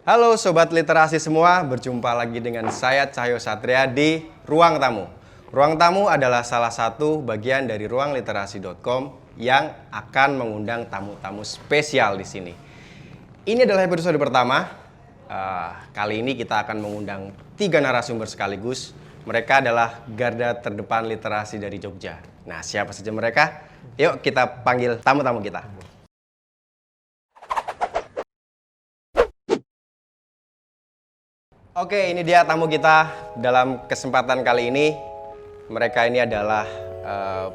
Halo Sobat Literasi semua, berjumpa lagi dengan saya Cahyo Satria di Ruang Tamu. Ruang Tamu adalah salah satu bagian dari ruangliterasi.com yang akan mengundang tamu-tamu spesial di sini. Ini adalah episode pertama. Kali ini kita akan mengundang 3 narasumber sekaligus. Mereka adalah garda terdepan literasi dari Jogja. Nah, siapa saja mereka? Yuk kita panggil tamu-tamu kita. Oke, ini dia tamu kita dalam kesempatan kali ini. Mereka ini adalah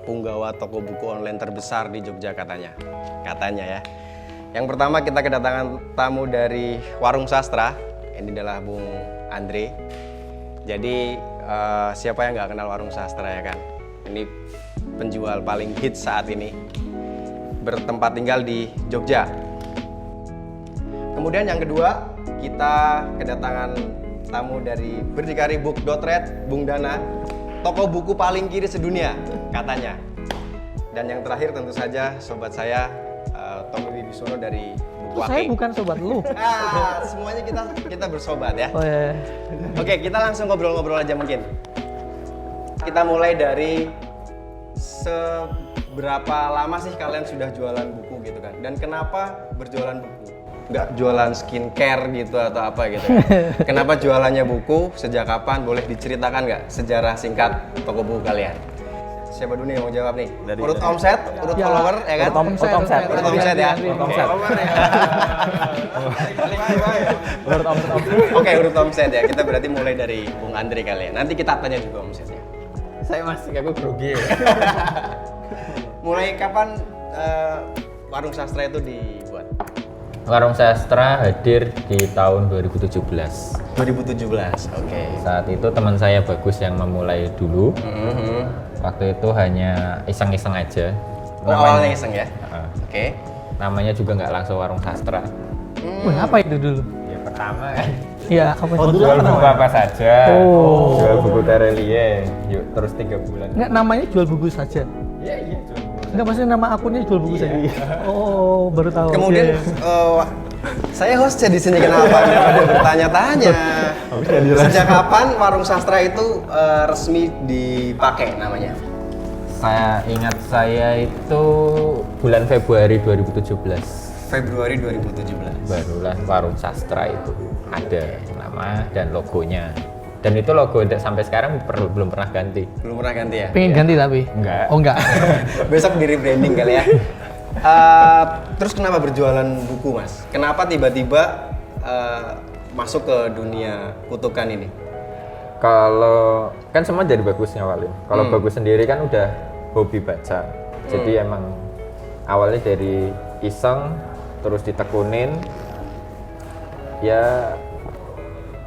punggawa toko buku online terbesar di Jogja katanya ya. Yang pertama kita kedatangan tamu dari Warung Sastra. Ini adalah Bung Andre. Jadi siapa yang nggak kenal Warung Sastra ya kan? Ini penjual paling hits saat ini. Bertempat tinggal di Jogja. Kemudian yang kedua kita kedatangan tamu dari berdikaribook.red, Bung Dana, toko buku paling kiri sedunia katanya. Dan yang terakhir tentu saja sobat saya Tommy Wibisono dari Buku Ake. Saya bukan sobat lu. Semuanya kita bersobat ya. Oh ya. Oke, kita langsung ngobrol-ngobrol aja mungkin. Kita mulai dari seberapa lama sih kalian sudah jualan buku gitu kan? Dan kenapa berjualan buku? Nggak jualan skincare gitu atau apa gitu ya. Kenapa jualannya buku, sejak kapan, boleh diceritakan nggak sejarah singkat toko buku kalian? Siapa dulu nih yang mau jawab nih? Urut omset, urut follower ya kan? Urut omset ya? Oke, urut omset ya. Kita berarti mulai dari Bung Andre kali ya. Nanti kita tanya juga omsetnya. Saya masih kagak grogi ya. Mulai kapan Warung Sastra itu dibuat? Warung Sastra hadir di tahun 2017. 2017, oke. Saat itu teman saya Bagus yang memulai dulu. Waktu itu hanya iseng-iseng aja. Awalnya iseng ya? Oke. Namanya juga nggak langsung Warung Sastra. Wah, apa itu dulu? Ya pertama kan. Iya, apa itu? Jual buku apa saja. Oh. Jual buku Terelie. Yuk terus 3 bulan. Enggak, namanya jual buku saja. Iya. Enggak, maksudnya nama akunnya jual buku saja. Oh, baru tahu. Kemudian Iya. saya hostnya di sini kenapa? Daripada bertanya-tanya. Sejak kapan Warung Sastra itu resmi dipakai namanya? Saya ingat saya itu bulan Februari 2017. Februari 2017. Barulah Warung Sastra itu ada nama dan logonya. Dan itu logo sampai sekarang belum pernah ganti. Belum pernah ganti ya? Pengen ganti tapi? Enggak. Oh, enggak. Besok di rebranding kali ya. Terus kenapa berjualan buku, Mas? Kenapa tiba-tiba masuk ke dunia kutukan ini? Kalau kan semua dari Bagus ngawalin. Kalau Bagus sendiri kan udah hobi baca. Jadi emang awalnya dari iseng, terus ditekunin. Ya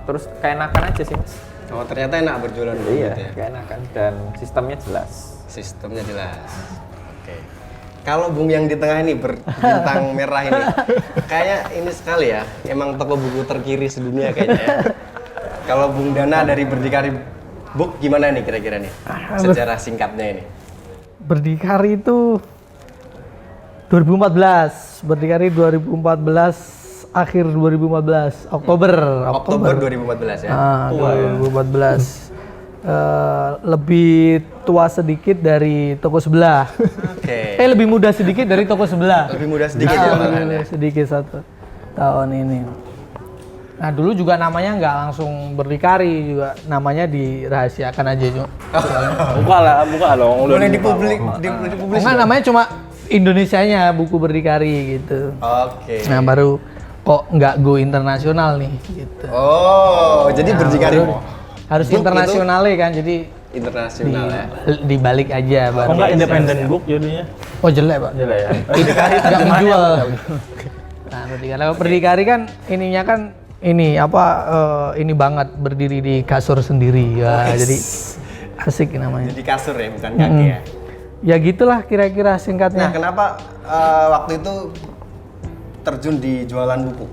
terus keenakan aja sih, Mas. Oh, ternyata enak berjualan buku Iya, gitu ya? keenakan dan sistemnya jelas. Sistemnya jelas. Oke. Kalau Bung yang di tengah ini berbintang merah ini, kayak ini sekali ya, emang toko buku terkiri sedunia kayaknya ya. Kalau Bung Dana dari Berdikari Book gimana nih kira-kira nih? Sejarah singkatnya ini. Berdikari itu 2014. Berdikari 2014. Akhir 2014, Oktober 2014 ya? 2014. Lebih tua sedikit dari toko sebelah. Oke. Lebih muda sedikit dari toko sebelah. Lebih mudah sedikit ya malahan ya? Sedikit 1 tahun ini. Nah, dulu juga namanya nggak langsung Berdikari, juga namanya dirahasiakan aja cuma. Buka loh. Boleh dipublis Enggak, namanya cuma Indonesianya buku Berdikari gitu. Oke. Nah, baru kok nggak go internasional nih gitu. Oh, jadi Berdikari Harus Book internasionalnya kan, jadi internasional ya? dibalik aja baru. Kok nggak independent book jadinya? Oh, jelek Pak. Jelek ya. Berdikari nggak menjual. Nah, Kalau Berdikari kan ininya kan ini ini banget berdiri di kasur sendiri ya, jadi asik namanya. Jadi kasur ya, bukan kaki ya? Ya gitulah kira-kira singkatnya. Nah, kenapa waktu itu terjun di jualan buku?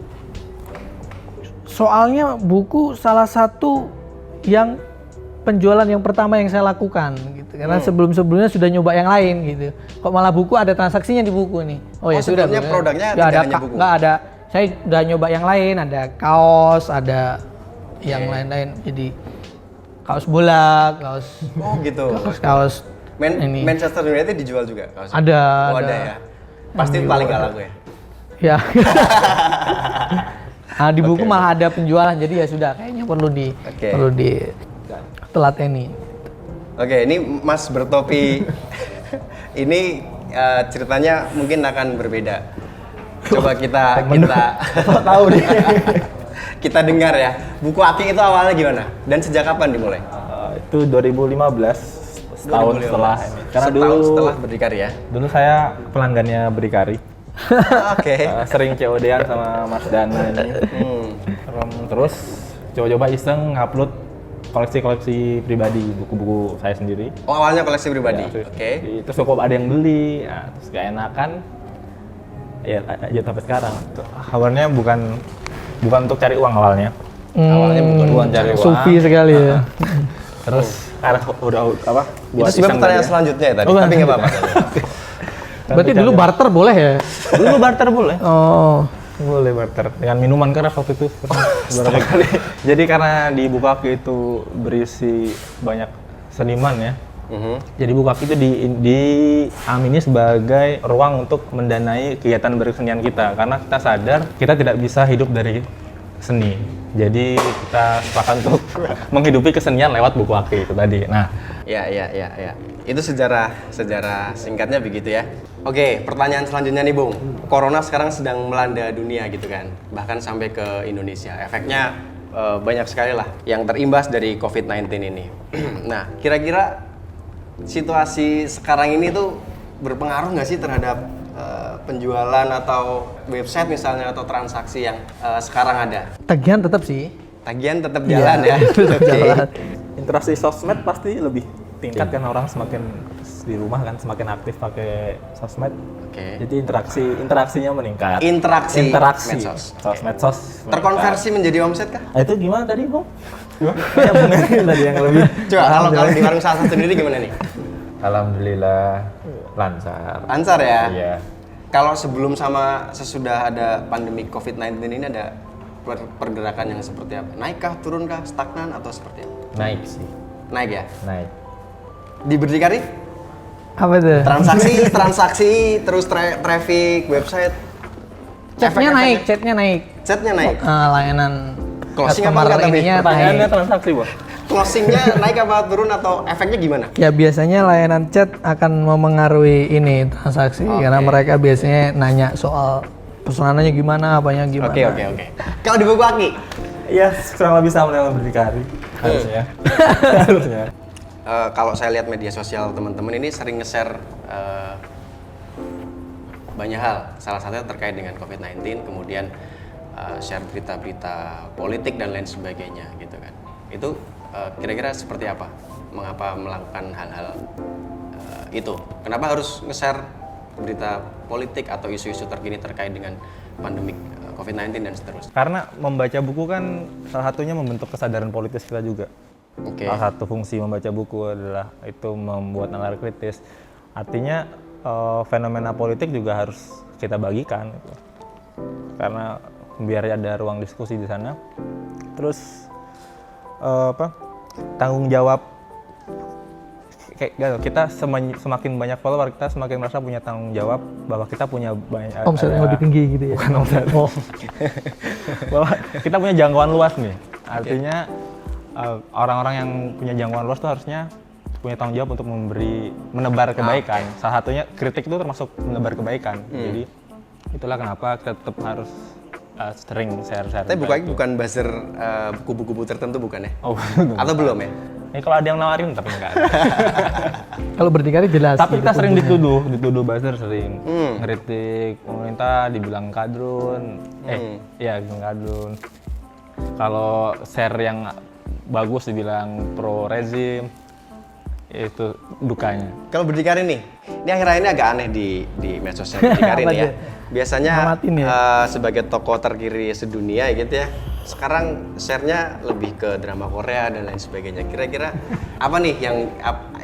Soalnya buku salah satu yang penjualan yang pertama yang saya lakukan gitu. Karena sebelum-sebelumnya sudah nyoba yang lain gitu. Kok malah buku ada transaksinya di buku nih. Oh ya sudah. Sebelumnya produknya nggak tidak ada hanya buku? nggak ada saya udah nyoba yang lain, ada kaos, ada yang lain-lain. Jadi kaos bola, kaos Oh gitu. kaos ini. Manchester United dijual juga kaosnya? Ada, Oh, ada ya. Pasti paling gak laku ya. Ya. Nah, di buku malah ada penjualan, jadi ya sudah kayaknya perlu di telateni. Oke, ini Mas bertopi ini ceritanya mungkin akan berbeda. Coba kita Tahu deh. kita dengar ya. Buku Aki itu awalnya gimana? Dan sejak kapan dimulai? Itu 2015 setahun 2015. setelah ini. Karena Setahun setelah berdikari ya. dulu saya pelanggannya Berdikari. Oke. Sering COD-an sama Mas Dana ini. Terus coba-coba iseng ngupload koleksi-koleksi pribadi, buku-buku saya sendiri. Oh, awalnya koleksi pribadi. Ya, Oke. Terus kok ada yang beli, nah, terus gak enakan. Ya aja sampai sekarang. Awalnya bukan untuk cari uang awalnya. Awalnya bukan cari uang. Sufi sekali ya. Terus karena udah apa? Itu sebenarnya pertanyaan selanjutnya ya tadi, tapi nggak apa-apa. Berarti dulu barter boleh ya? Dulu barter boleh. Oh. Boleh barter dengan minuman keras waktu itu beberapa kali. Jadi karena di Bukaki itu berisi banyak seniman ya. Jadi Bukaki itu diamini sebagai ruang untuk mendanai kegiatan berkesenian kita karena kita sadar kita tidak bisa hidup dari seni. Jadi kita sepakat untuk menghidupi kesenian lewat Bukaki itu tadi. Nah, Ya. Itu sejarah singkatnya begitu ya. Oke, pertanyaan selanjutnya nih Bung. Corona sekarang sedang melanda dunia gitu kan, bahkan sampai ke Indonesia. Efeknya banyak sekali lah yang terimbas dari COVID-19 ini. Nah, kira-kira situasi sekarang ini tuh berpengaruh nggak sih terhadap penjualan atau website misalnya atau transaksi yang sekarang ada? Tagihan tetap sih. Tagihan tetap jalan ya. Tetap Oke. jalan. interaksi sosmed pasti lebih tingkat kan, orang semakin di rumah kan semakin aktif pakai sosmed. Oke. Jadi interaksinya meningkat. Interaksi medsos. Medsos. terkonversi menjadi omset kah? Nah, itu gimana tadi, Bung? Ya, Bung tadi yang lebih. Coba kalau di warung salah satu sendiri gimana nih? Alhamdulillah lancar. Lancar ya? Iya. Kalau sebelum sama sesudah ada pandemi COVID-19 ini ada pergerakan yang seperti apa? Naikkah, turunkah, stagnan atau seperti apa? Naik sih. Naik ya? Naik. Di Berdikari? Apa itu? Transaksi, terus traffic, website. Chatnya naik, Chatnya naik. Layanan Closing apa customer enggak tapi? ininya Pertanyaannya naik. transaksi, Bos. Closingnya naik apa turun atau efeknya gimana? Ya biasanya layanan chat akan memengaruhi ini transaksi karena mereka biasanya nanya soal pesanannya gimana, apanya gimana. Oke. Kalau di Buku Aki? Iya, kurang lebih sama dengan Berdikari. Harusnya. Harusnya. Kalau saya lihat media sosial teman-teman ini sering nge-share banyak hal. Salah satunya terkait dengan COVID-19, kemudian share berita-berita politik dan lain sebagainya gitu kan. Itu kira-kira seperti apa? Mengapa melakukan hal-hal itu? Kenapa harus nge-share berita politik atau isu-isu terkini terkait dengan pandemik COVID-19 dan seterusnya? Karena membaca buku kan salah satunya membentuk kesadaran politis kita juga. Oke. Salah satu fungsi membaca buku adalah itu membuat nalar kritis. Artinya fenomena politik juga harus kita bagikan gitu. Karena biar ada ruang diskusi di sana. Terus tanggung jawab kayak gitu, kita semakin banyak follower, kita semakin merasa punya tanggung jawab bahwa kita punya banyak Omset yang lebih tinggi gitu ya. bukan omset. Bahwa kita punya jangkauan luas nih. Artinya orang-orang yang punya jangkauan luas tuh harusnya punya tanggung jawab untuk menebar kebaikan. Salah satunya kritik itu termasuk menebar kebaikan. Jadi itulah kenapa kita tetap harus sering share-share. Tapi Buku Aki bukan buzzer buku-buku tertentu bukan ya? Oh, Atau belum ya? kalau ada yang nawarin tapi enggak ada. Kalau Berdikari jelas. Tapi kita gitu. sering dituduh buzzer sering. Ngeritik pemerintah dibilang kadrun. Iya, bilang kadrun. Kalau share yang bagus dibilang pro rezim. Itu dukanya. Kalau Berdikari nih, ini akhir-akhir ini agak aneh di medsosnya Berdikari nih ya. Biasanya Ngamatin ya? sebagai tokoh terkiri sedunia gitu ya. Sekarang share-nya lebih ke drama Korea dan lain sebagainya. Kira-kira apa nih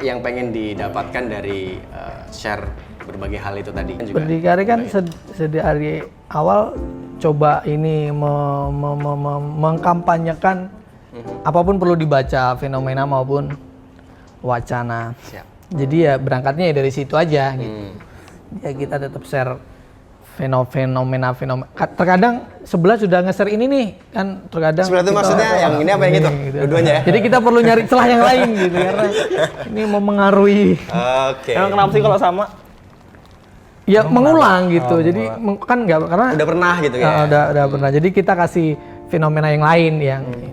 yang pengen didapatkan dari share berbagai hal itu tadi? Berdikari kan dari awal coba ini mengkampanyekan apapun perlu dibaca, fenomena maupun wacana. Siap. Jadi ya berangkatnya ya dari situ aja gitu. Ya kita tetap share fenomena. Terkadang sebelah sudah nge-share ini nih kan, terkadang Sebelah itu maksudnya yang ini apa yang itu? Dua-duanya ya? Jadi kita perlu nyari celah yang lain gitu karena ini mau mengaruhi. Oke. Emang kenapa sih kalau sama? Ya mengulang gitu. Jadi kan nggak karena Udah pernah gitu ya? udah pernah. Jadi kita kasih fenomena yang lain yang ini.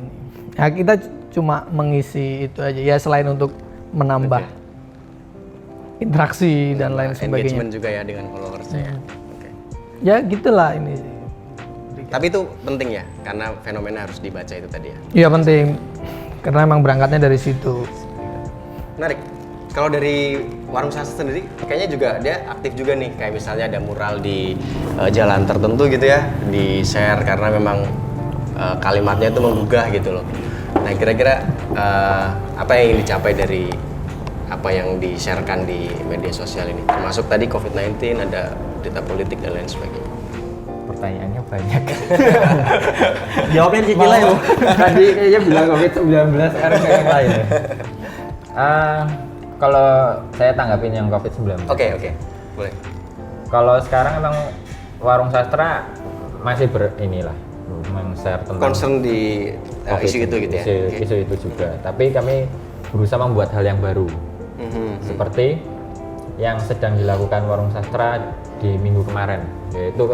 Ya kita cuma mengisi itu aja. Ya selain untuk menambah interaksi dan lain sebagainya. Engagement juga ya dengan followersnya ya? Oke. Ya gitulah ini. Tapi itu penting ya, karena fenomena harus dibaca itu tadi ya. Iya penting. Karena emang berangkatnya dari situ. Menarik. Kalau dari Warung Sastra sendiri, kayaknya juga dia aktif juga nih. Kayak misalnya ada mural di jalan tertentu gitu ya, di share karena memang kalimatnya itu menggugah gitu loh. Nah kira-kira apa yang ingin dicapai dari apa yang di-sharekan di media sosial ini? Termasuk tadi COVID-19, ada berita politik dan lain sebagainya. Pertanyaannya banyak. Jawabnya cicilan itu. Tadi kayaknya bilang COVID-19, sekarang kayak yang lain ya. Kalau saya tanggapin yang COVID-19. Oke, boleh. Kalau sekarang emang Warung Sastra masih men-share tentang Concern di COVID, isu itu gitu ya? Isu itu juga. Tapi kami berusaha membuat hal yang baru. Seperti yang sedang dilakukan Warung Sastra di minggu kemarin, yaitu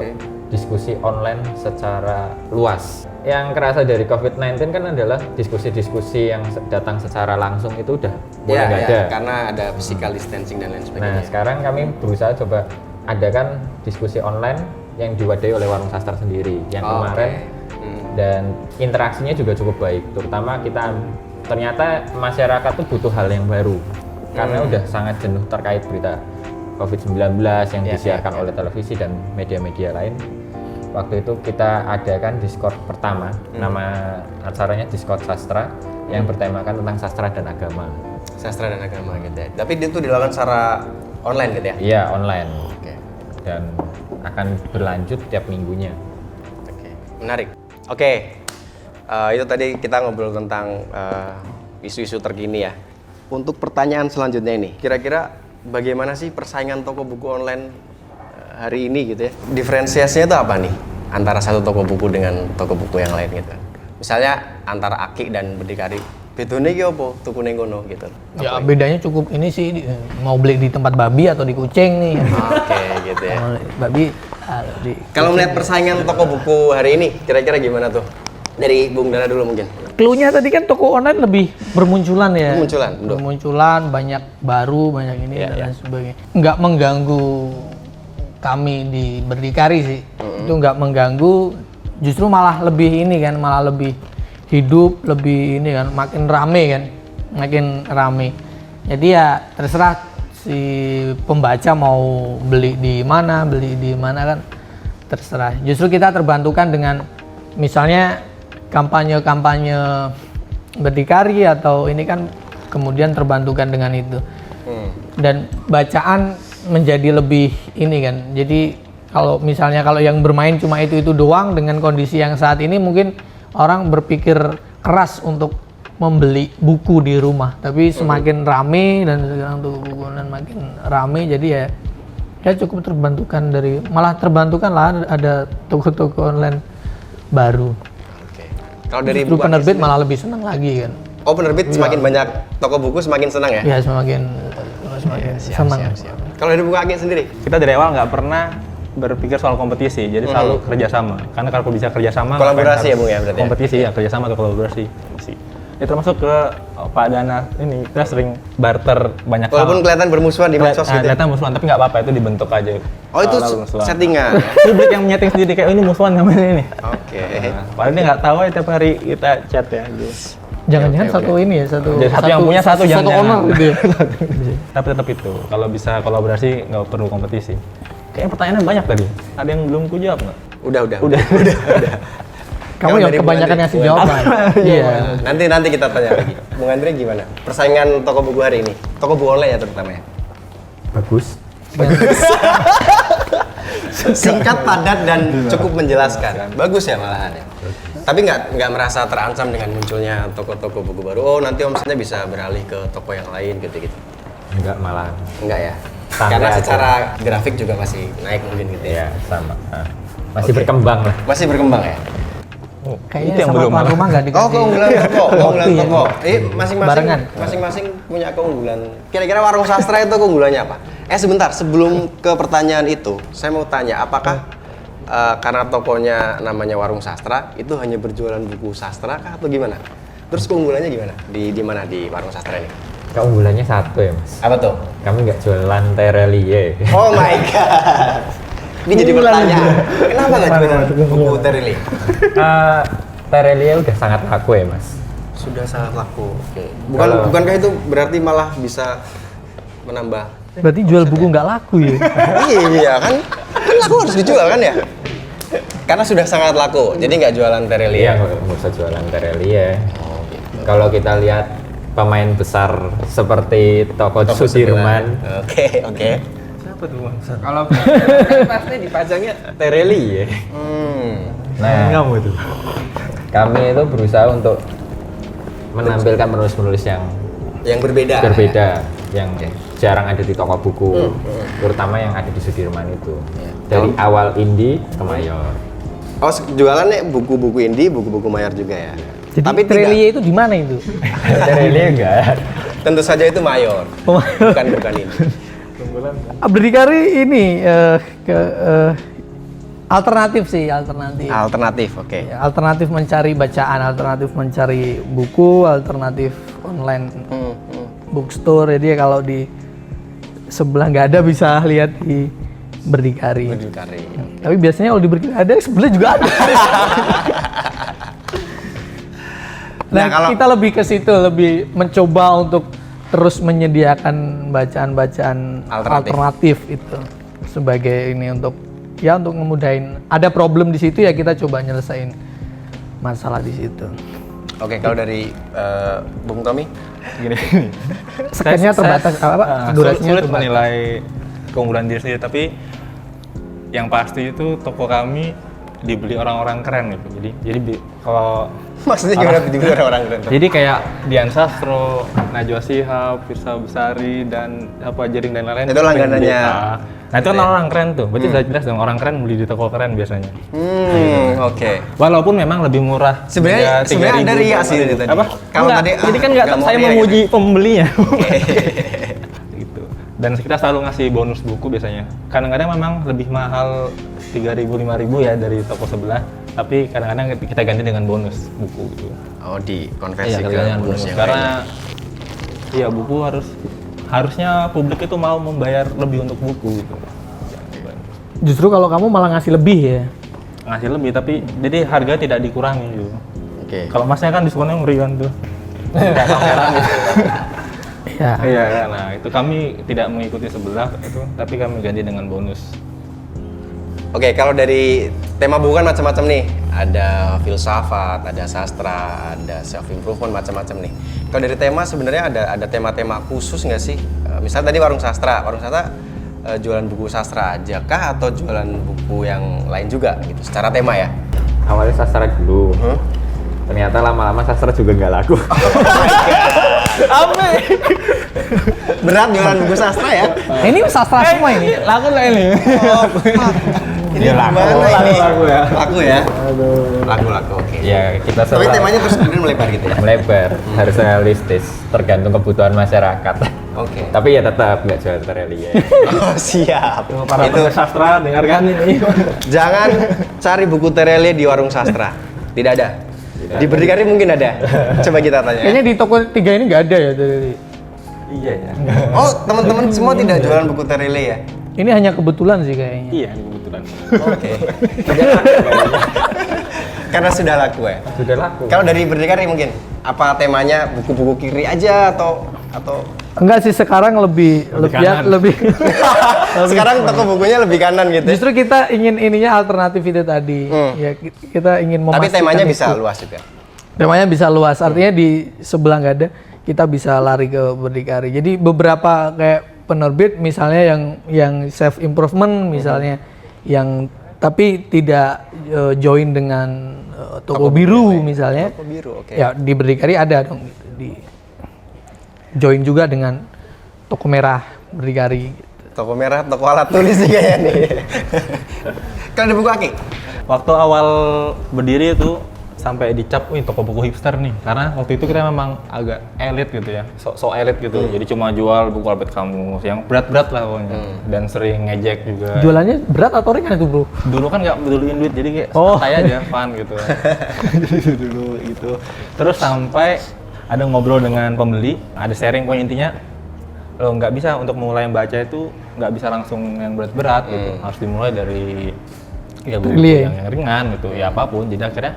diskusi online secara luas. Yang kerasa dari COVID-19 kan adalah diskusi-diskusi yang datang secara langsung itu udah mulai nggak ada. Karena ada physical distancing dan lain Nah, sebagainya. sekarang kami berusaha coba adakan diskusi online yang diwadahi oleh Warung Sastra sendiri yang kemarin. Dan interaksinya juga cukup baik, terutama kita ternyata masyarakat tuh butuh hal yang baru karena udah sangat jenuh terkait berita COVID-19 yang disiarkan oleh televisi dan media-media lain. Waktu itu kita adakan Discord pertama, nama acaranya Discord Sastra yang bertemakan tentang sastra dan agama. Sastra dan agama gitu ya. Tapi itu dilakukan secara online gitu ya? Iya, online. Oke. Dan akan berlanjut tiap minggunya. Oke, menarik. Oke, itu tadi kita ngobrol tentang isu-isu terkini ya. Untuk pertanyaan selanjutnya ini, kira-kira bagaimana sih persaingan toko buku online hari ini gitu ya? Diferensiasinya itu apa nih antara satu toko buku dengan toko buku yang lain gitu? Misalnya antara Aki dan Berdikari, bedanya iki apa? Tuku ning kono gitu. Ya bedanya cukup ini sih mau beli di tempat babi atau di kucing nih. Oke, gitu ya. Mau babi di Kalau melihat persaingan toko buku hari ini, kira-kira gimana tuh? Dari Bung Dara dulu mungkin. Clue-nya tadi kan toko online lebih bermunculan ya. Bermunculan, banyak baru, banyak ini dan lain sebagainya. Nggak mengganggu kami di Berdikari sih. Itu nggak mengganggu, justru malah lebih ini kan, malah lebih hidup, lebih ini kan, makin rame. Jadi ya terserah si pembaca mau beli di mana kan terserah. Justru kita terbantukan dengan misalnya kampanye Berdikari atau ini kan kemudian terbantukan dengan itu. Dan bacaan menjadi lebih ini kan. Jadi kalau misalnya yang bermain cuma itu doang dengan kondisi yang saat ini mungkin orang berpikir keras untuk membeli buku di rumah. Tapi semakin rame dan sekarang tuh buku online makin rame jadi ya cukup terbantukan lah ada toko-toko online baru. Kalau dari Justru penerbit malah lebih senang lagi kan. Oh, penerbit semakin banyak toko buku semakin senang ya? Ya semakin senang. Siap. Kalau dari buku Aki sendiri? Kita dari awal nggak pernah berpikir soal kompetisi, jadi selalu kerjasama. Karena kalau bisa kerjasama, Kolaborasi ya Bung ya berarti ya? kompetisi ya, kerjasama atau kolaborasi. Ya termasuk ke Pak Dana ini, kita sering barter banyak hal. Walaupun kelihatan bermusuhan di medsos gitu ya? Kelihatan musuhan, tapi nggak apa-apa, itu dibentuk aja. Oh itu Lalu musuhan. settingan? Publik yang menyeting sendiri, kayak ini musuhan namanya ini. Oke. Nah, padahal dia nggak tahu ya tiap hari kita chat ya. Jangan-jangan satu ini ya, satu yang punya satu owner jangan. gitu ya. Tapi tetap itu, kalau bisa kolaborasi nggak perlu kompetisi. Kayaknya pertanyaannya banyak tadi. Ada yang belum ku jawab nggak? Udah. Kamu yang dari kebanyakan Bung ngasih jawaban. Iya. Nanti kita tanya lagi. Bung Andre gimana? Persaingan toko buku hari ini? Toko buku online ya terutama ya? Bagus. Singkat, padat, dan cukup menjelaskan. Bagus ya malahan ya. Tapi nggak merasa terancam dengan munculnya toko-toko buku baru. Oh nanti omsetnya bisa beralih ke toko yang lain gitu-gitu. Enggak, malah Enggak ya? Santai Karena aja. secara grafik juga masih naik mungkin gitu ya. ya sama. Masih berkembang lah. Masih berkembang ya? Kayaknya sama tuan rumah nggak dikasih. Oh, keunggulan toko, keunggulan Kopi ya. toko. Masing-masing Barengan. masing-masing punya keunggulan. Kira-kira warung sastra itu keunggulannya apa? Sebentar, sebelum ke pertanyaan itu, saya mau tanya, apakah karena tokonya namanya warung sastra, itu hanya berjualan buku sastra kah atau gimana? Terus keunggulannya gimana? Di mana di warung sastra ini? Keunggulannya satu ya mas. Apa tuh? Kami nggak jualan terelie. Oh my god. Ini jadi pertanyaan. Kenapa nggak jualan buku Terelie? Terelie udah sangat laku ya mas. Sudah sangat laku. Oke. Kalau- Bukankah itu berarti malah bisa menambah? Berarti jual buku nggak laku ya? Iya kan? Kan laku harus dijual kan ya? Karena sudah sangat laku, jadi nggak jualan Terelie. Iya nggak usah jualan terelie. Kalau kita lihat pemain besar seperti toko Sudirman, Oke. Siapa tuh bang? kalau pasti dipajangnya terelie. Nah, Kamu itu. kami itu berusaha untuk menampilkan penulis-penulis yang Yang berbeda. yang jarang ada di toko buku, terutama yang ada di Sudirman itu. Iya. Dari awal indie ke mayor. Oh, jualannya buku-buku indie, buku-buku mayor juga ya. Jadi Tapi Trelie itu di mana itu? Terelie enggak. tentu saja itu mayor. Oh, mayor. Bukan indie. Berdikari ini alternatif sih, alternatif. Alternatif, oke. Ya, alternatif mencari bacaan, alternatif mencari buku, alternatif online bookstore. Jadi ya kalau di sebelah nggak ada bisa lihat di Berdikari. Berdikari. Tapi biasanya kalau di Berdikari ada, sebelah juga ada. Nah, kalau- kita lebih ke situ, lebih mencoba untuk terus menyediakan bacaan-bacaan alternatif itu sebagai ini untuk ngemudahin. Ada problem di situ ya kita coba nyelesain masalah di situ. Oke, kalau dari Bung Tommy? Gini. Sekiannya terbatas, durasinya sulit terbatas. menilai keunggulan diri sendiri, tapi yang pasti itu toko kami dibeli orang-orang keren gitu. Kalau Maksudnya gimana dibeli orang-orang keren? jadi kayak Dian Sastro, Najwa Shihab, Firsa Besari, dan Jering dan lain-lain. Itu langganannya. Nah itu kan orang keren tuh, berarti sudah jelas dong orang keren beli di toko keren biasanya. Oke. Walaupun memang lebih murah. Sebenarnya ada ria sih dari tadi. Apa? Kalau Enggak, tadi jadi kan nggak mau saya ria memuji gitu. pembelinya. Gitu. Dan kita selalu ngasih bonus buku biasanya. Kadang-kadang memang lebih mahal 3.000 5.000 ya dari toko sebelah, tapi kadang-kadang kita ganti dengan bonus buku gitu. Oh, dikonversi ke Kadang-kadang bonus yang karena iya buku harusnya publik itu mau membayar lebih untuk buku gitu. Justru kalau kamu malah ngasih lebih ya. Ngasih lebih tapi jadi harga tidak dikurangi gitu. Oke. Kalau masnya kan diskonnya ngerian tuh. Ya. Iya, nah itu kami tidak mengikuti sebelah itu, tapi kami ganti dengan bonus. Oke, kalau dari tema buku kan macam-macam nih. Ada filsafat, ada sastra, ada self improvement, macam-macam nih. Kalau dari tema sebenarnya ada tema-tema khusus nggak sih? Misalnya tadi warung sastra jualan buku sastra aja kah atau jualan buku yang lain juga gitu? Secara tema ya. Awalnya sastra dulu. Ternyata lama-lama sastra juga nggak laku. Berat jualan buku sastra ya? Ini sastra semua ini. Laku lah ini. Ini laku, gimana ini? laku ya. Laku ya? Laku, oke. Ya kita Tapi selalu temanya terus kemudian melebar gitu ya? melebar, harus realistis, tergantung kebutuhan masyarakat. Oke. Tapi ya tetap nggak jual terelie. Oh, siap. Para Itu sastra dengarkan ini. jangan cari buku Terelie di warung sastra. Tidak ada. Di Berdikari mungkin ada. Coba kita tanya. Kayaknya di toko 3 ini nggak ada ya. Iya ya. Oh, teman-teman semua tidak jualan buku Terelie ya? Ini hanya kebetulan sih kayaknya. Iya, ini kebetulan. Oke. Karena sudah laku ya. Sudah laku. Kalau dari Berdikari mungkin apa temanya buku-buku kiri aja atau Enggak sih, sekarang lebih kanan. lebih sekarang toko bukunya lebih kanan gitu. Justru kita ingin ininya alternatif itu tadi. Ya kita ingin Tapi memastikan temanya itu. bisa luas juga. Temanya bisa luas. Artinya di sebelah nggak ada, kita bisa lari ke Berdikari. Jadi beberapa kayak penerbit misalnya yang self improvement misalnya yang tapi tidak join dengan toko biru misalnya. Toko biru, oke. Ya di Berdikari ada dong gitu. Di join juga dengan toko merah Berdikari. Gitu. Toko merah, toko alat tulis nih kayaknya nih. Kalau di buku Aki? Waktu awal berdiri itu sampai dicap, wih toko buku hipster nih. Karena waktu itu kita memang agak elit gitu ya, so elit gitu. Jadi cuma jual buku Albert Camus yang berat-berat lah pokoknya. Dan sering ngejek juga. Jualannya berat atau ringan itu bro? Dulu kan nggak peduliin duit, jadi kayak santai aja, fun gitu. Jadi dulu gitu. Terus sampai ada ngobrol dengan pembeli, ada sharing, pokoknya intinya lo nggak bisa untuk mulai membaca itu nggak bisa langsung yang berat-berat gitu. Harus dimulai dari ya buku yang ringan gitu, ya apapun. Jadi akhirnya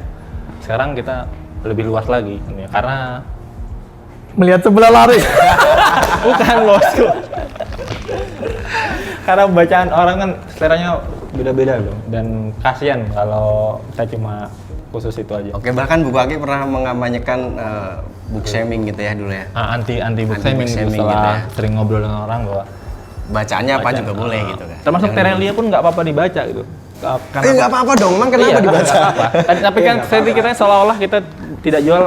sekarang kita lebih luas lagi ya, karena Melihat sebelah lari. bukan bosku. Karena bacaan orang kan seleranya beda-beda loh, dan kasihan kalau saya cuma khusus itu aja. Oke, bahkan buku Aki pernah mengamanyakan book shaming gitu ya dulu ya. Anti book Anti shaming book gitu, shaming setelah gitu ya. sering ngobrol dengan orang bahwa Bacaannya apa juga boleh gitu kan. termasuk Terelia pun nggak apa-apa dibaca gitu. Nggak apa-apa dong, emang kenapa Iya, dibaca? nggak apa-apa. Tapi kan saya pikirnya seolah-olah kita tidak jual,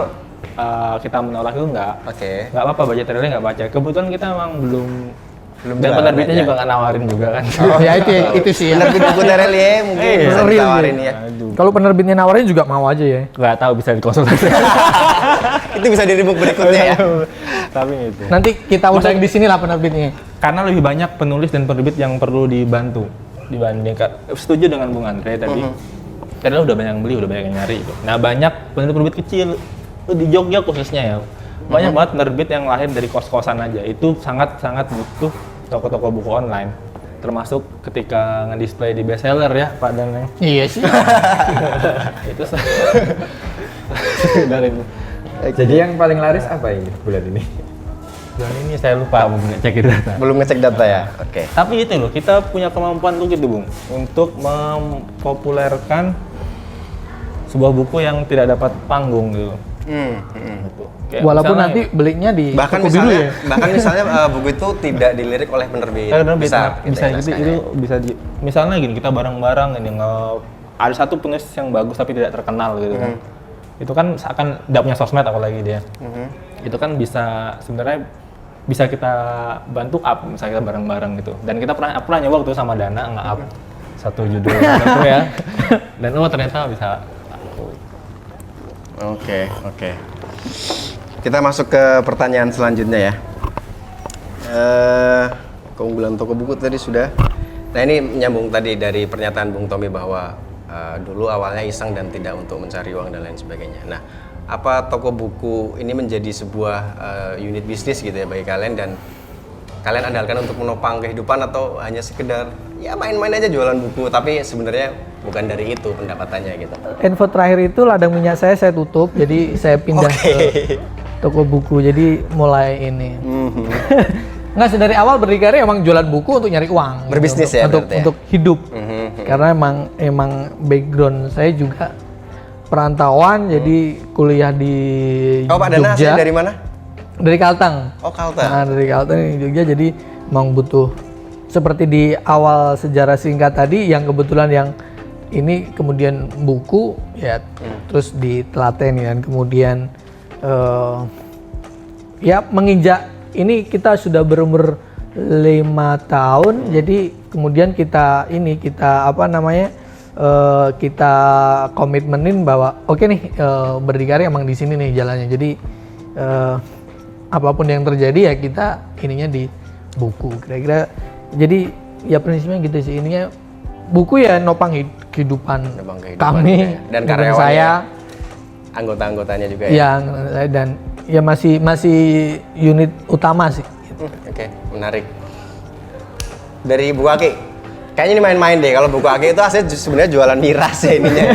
kita menolak itu nggak. Oke. Nggak apa-apa baca Terelia, nggak baca. Kebetulan kita memang belum dan jualan penerbitnya aja. juga nggak nawarin juga kan. Oh ya itu sih ya. Penerbit buku Terelie mungkin Iya, bisa real ditawarin dia. ya. Kalau penerbitnya nawarin juga mau aja ya. Nggak tahu, bisa dikonsultasi. Itu bisa di book berikutnya ya. Tapi itu. Nanti kita undang di sini lah penerbitnya. Karena lebih banyak penulis dan penerbit yang perlu dibantu dibandingkan. Setuju dengan Bung Andre tadi. Karena udah banyak yang beli, udah banyak yang nyari. Gitu. Nah banyak penerbit kecil di Jogja khususnya ya. Banyak banget penerbit yang lahir dari kos-kosan aja. Itu sangat-sangat butuh toko-toko buku online. Termasuk ketika nge-display di bestseller ya Pak Dan. Iya sih. Itu dari Jadi yang paling laris apa ini bulan ini? bulan ini saya lupa mau ngecek data. Belum ngecek data ya. Oke. Tapi itu loh, kita punya kemampuan tuh gitu Bung, untuk mempopulerkan sebuah buku yang tidak dapat panggung gitu. Gitu. Kayak Walaupun misalnya nanti belinya di Bahkan toko biru misalnya, ya. bahkan misalnya buku itu tidak dilirik oleh penerbit penerbit, besar. bisa gitu ya, gitu, naskahnya. itu bisa misalnya gini, kita bareng-bareng ini ada satu penulis yang bagus tapi tidak terkenal gitu kan. Itu kan seakan tidak punya sosmed apalagi dia. Itu kan bisa sebenarnya bisa kita bantu up, misalnya kita bareng-bareng gitu. Dan kita aku pernah nyoba waktu sama Dana nge-up satu judul tertentu ya. Dan ternyata bisa. Oke. Kita masuk ke pertanyaan selanjutnya ya. Keunggulan toko buku tadi sudah. Nah ini nyambung tadi dari pernyataan Bung Tommy bahwa dulu awalnya iseng dan tidak untuk mencari uang dan lain sebagainya. Nah, apa toko buku ini menjadi sebuah unit bisnis gitu ya bagi kalian, dan kalian andalkan untuk menopang kehidupan atau hanya sekedar ya main-main aja jualan buku, tapi sebenarnya bukan dari itu pendapatannya gitu. Info terakhir itu ladang minyak saya tutup, jadi saya pindah ke toko buku. Jadi mulai ini. Nggak sih, dari awal Berdikari emang jualan buku untuk nyari uang. Berbisnis gitu, ya untuk, berarti ya? untuk hidup. Karena emang background saya juga perantauan, jadi kuliah di Oh Pak Dana Jogja. asli dari mana? Dari Kalteng. Oh Kalteng. Nah, dari Kalteng di Jogja, jadi emang butuh seperti di awal sejarah singkat tadi yang kebetulan yang ini kemudian buku ya terus ditelateni dan kemudian ya menginjak ini kita sudah berumur 5 tahun, jadi kemudian kita kita komitmenin bahwa oke nih Berdikari emang di sini nih jalannya. Jadi apapun yang terjadi ya kita ininya di buku kira-kira. Jadi ya prinsipnya gitu sih, ininya buku ya nopang kehidupan kami dan dengan karyawannya, saya, anggota-anggotanya juga ya. yang dan ya masih unit utama sih. Oke, menarik. Dari buku Aki, kayaknya ini main-main deh. Kalau buku Aki itu aslinya sebenarnya jualan miras ya ininya ya.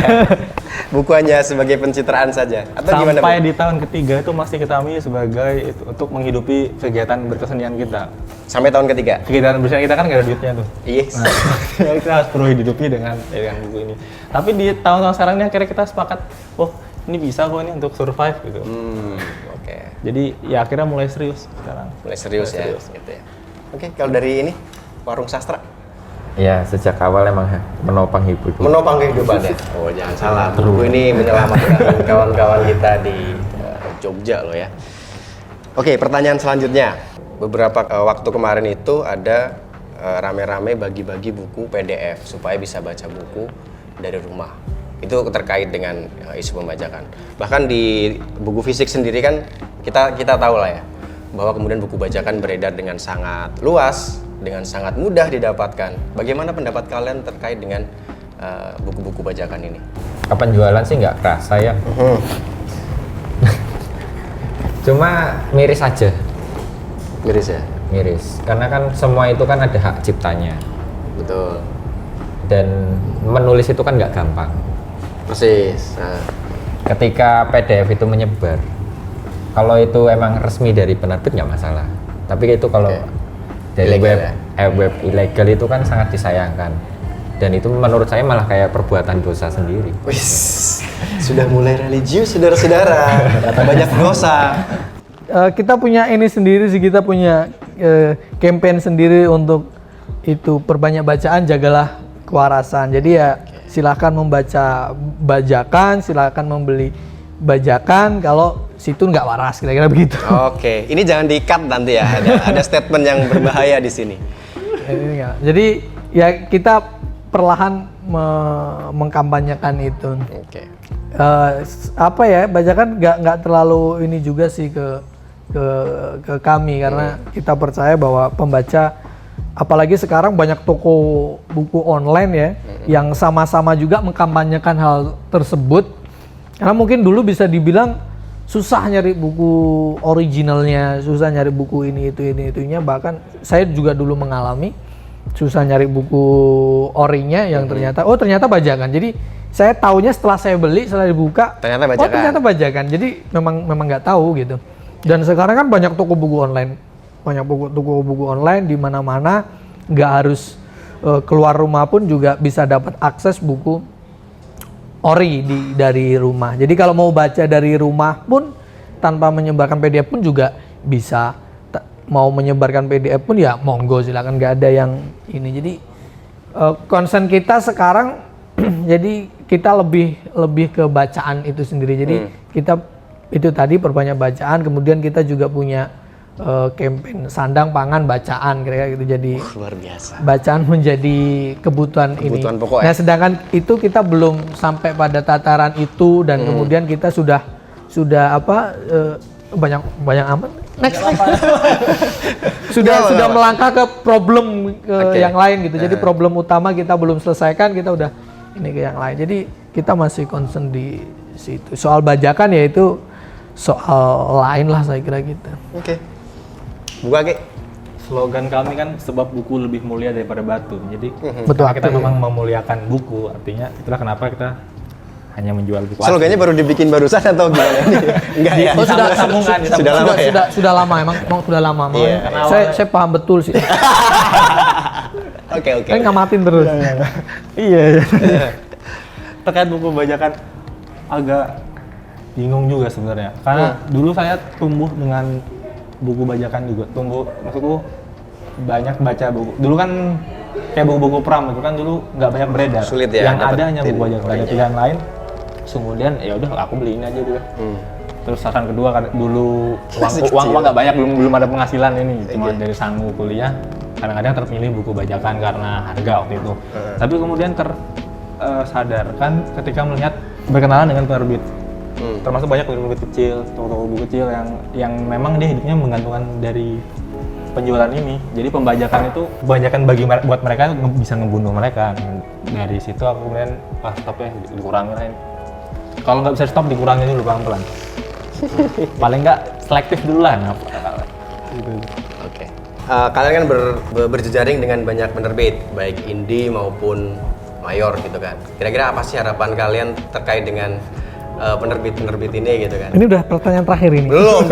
Buku hanya sebagai pencitraan saja. Atau gimana? Sampai di tahun ketiga itu masih kita ambil sebagai itu untuk menghidupi kegiatan berkesenian kita. Sampai tahun ketiga? Kegiatan berkesenian kita kan nggak ada duitnya tuh. Yes. Nah, kita harus perlu hidupi dengan buku ini. Tapi di tahun-tahun sekarang ini akhirnya kita sepakat, oh ini bisa kok ini untuk survive gitu. Oke. Jadi ya akhirnya mulai serius sekarang. Mulai serius ya. Gitu ya. Oke, kalau dari ini warung sastra. Ya, sejak awal emang menopang hidup. Menopang kehidupan ya. Oh, jangan salah. Buku ini menyelamatkan kawan-kawan kita di Jogja loh ya. Oke, pertanyaan selanjutnya. Beberapa waktu kemarin itu ada rame-rame bagi-bagi buku PDF supaya bisa baca buku dari rumah. Itu terkait dengan isu pembajakan. Bahkan di buku fisik sendiri kan kita tahu lah ya, bahwa kemudian buku bajakan beredar dengan sangat luas, dengan sangat mudah didapatkan. Bagaimana pendapat kalian terkait dengan buku-buku bajakan ini? Kapan jualan sih nggak kerasa ya. Cuma miris aja. Miris ya? Miris. Karena kan semua itu kan ada hak ciptanya. Betul. Dan menulis itu kan nggak gampang. Persis. Nah. Ketika PDF itu menyebar, kalau itu emang resmi dari penerbit nggak masalah. Tapi itu kalau dari ilegal web ilegal itu kan sangat disayangkan. Dan itu menurut saya malah kayak perbuatan dosa sendiri. Wis, sudah mulai religius saudara-saudara. Banyak dosa. Kita punya ini sendiri sih, kita punya campaign sendiri untuk itu, perbanyak bacaan, jagalah kewarasan. Jadi ya silakan membaca bajakan, silakan membeli bajakan kalau situ nggak waras, kira-kira begitu. Oke, ini jangan di-cut nanti ya. Ada statement yang berbahaya di sini. Jadi ya kita perlahan mengkampanyekan itu. Oke. Apa ya, bajakan nggak terlalu ini juga sih ke kami, karena kita percaya bahwa pembaca, apalagi sekarang banyak toko buku online ya yang sama-sama juga mengkampanyekan hal tersebut. Karena mungkin dulu bisa dibilang susah nyari buku originalnya, susah nyari buku itunya, bahkan saya juga dulu mengalami susah nyari buku orinya yang ternyata bajakan. Jadi saya taunya setelah saya beli, setelah dibuka ternyata bajakan. Ternyata bajakan. Jadi memang nggak tahu gitu. Dan sekarang kan banyak toko buku online, toko buku online di mana-mana, nggak harus keluar rumah pun juga bisa dapat akses buku ori dari rumah. Jadi kalau mau baca dari rumah pun tanpa menyebarkan PDF pun juga bisa. Mau menyebarkan PDF pun ya monggo, silakan, nggak ada yang ini. Jadi concern kita sekarang jadi kita lebih ke bacaan itu sendiri. Jadi kita itu tadi perbanyak bacaan, kemudian kita juga punya campaign sandang pangan bacaan, kira-kira gitu. Jadi luar biasa. Bacaan menjadi kebutuhan ini. Pokok Nah, sedangkan itu kita belum sampai pada tataran itu, dan kemudian kita sudah banyak amat. Next. sudah melangkah ke problem yang lain gitu. Jadi problem utama kita belum selesaikan, kita udah ini ke yang lain. Jadi kita masih concern di situ. Soal bajakan ya itu soal lain lah, saya kira gitu. Oke. Buka Ki. Slogan kami kan sebab buku lebih mulia daripada batu. Jadi Betul, karena kita memang memuliakan buku, artinya itulah kenapa kita hanya menjual buku. Slogannya baru dibikin barusan atau gimana? Enggak ya. Oh, sudah sambungan. Sudah lama ya? Sudah lama, emang sudah lama. Iya. Saya paham betul sih. Oke. Saya ngamatin terus. Iya. Terkait buku bajakan agak bingung juga sebenarnya. Karena dulu saya tumbuh dengan buku bajakan juga. Maksudku banyak baca buku. Dulu kan kayak buku-buku pram itu kan dulu nggak banyak beredar. Sulit ya. Yang ada hanya buku bajakan, nggak ada pilihan lain. Kemudian ya udah aku beliin aja dulu. Terus saran kedua kan dulu uang nggak banyak, belum ada penghasilan ini, cuma dari sanggup kuliah. Kadang-kadang terpilih buku bajakan karena harga waktu itu. Tapi kemudian tersadarkan ketika melihat berkenalan dengan penerbit. Termasuk banyak penerbit kecil, toko-toko buku kecil yang memang dia hidupnya menggantungkan dari penjualan ini. Jadi pembajakan itu kebanyakan buat mereka bisa ngebunuh mereka. Dari situ aku kemudian stop ya, dikurangin aja. Kalau nggak bisa stop, dikurangin dulu pelan-pelan. Paling nggak selektif dulu lah. Gitu. Oke. Kalian kan berjejaring dengan banyak penerbit, baik indie maupun mayor gitu kan. Kira-kira apa sih harapan kalian terkait dengan penerbit-penerbit ini gitu kan? Ini udah pertanyaan terakhir ini. Belum,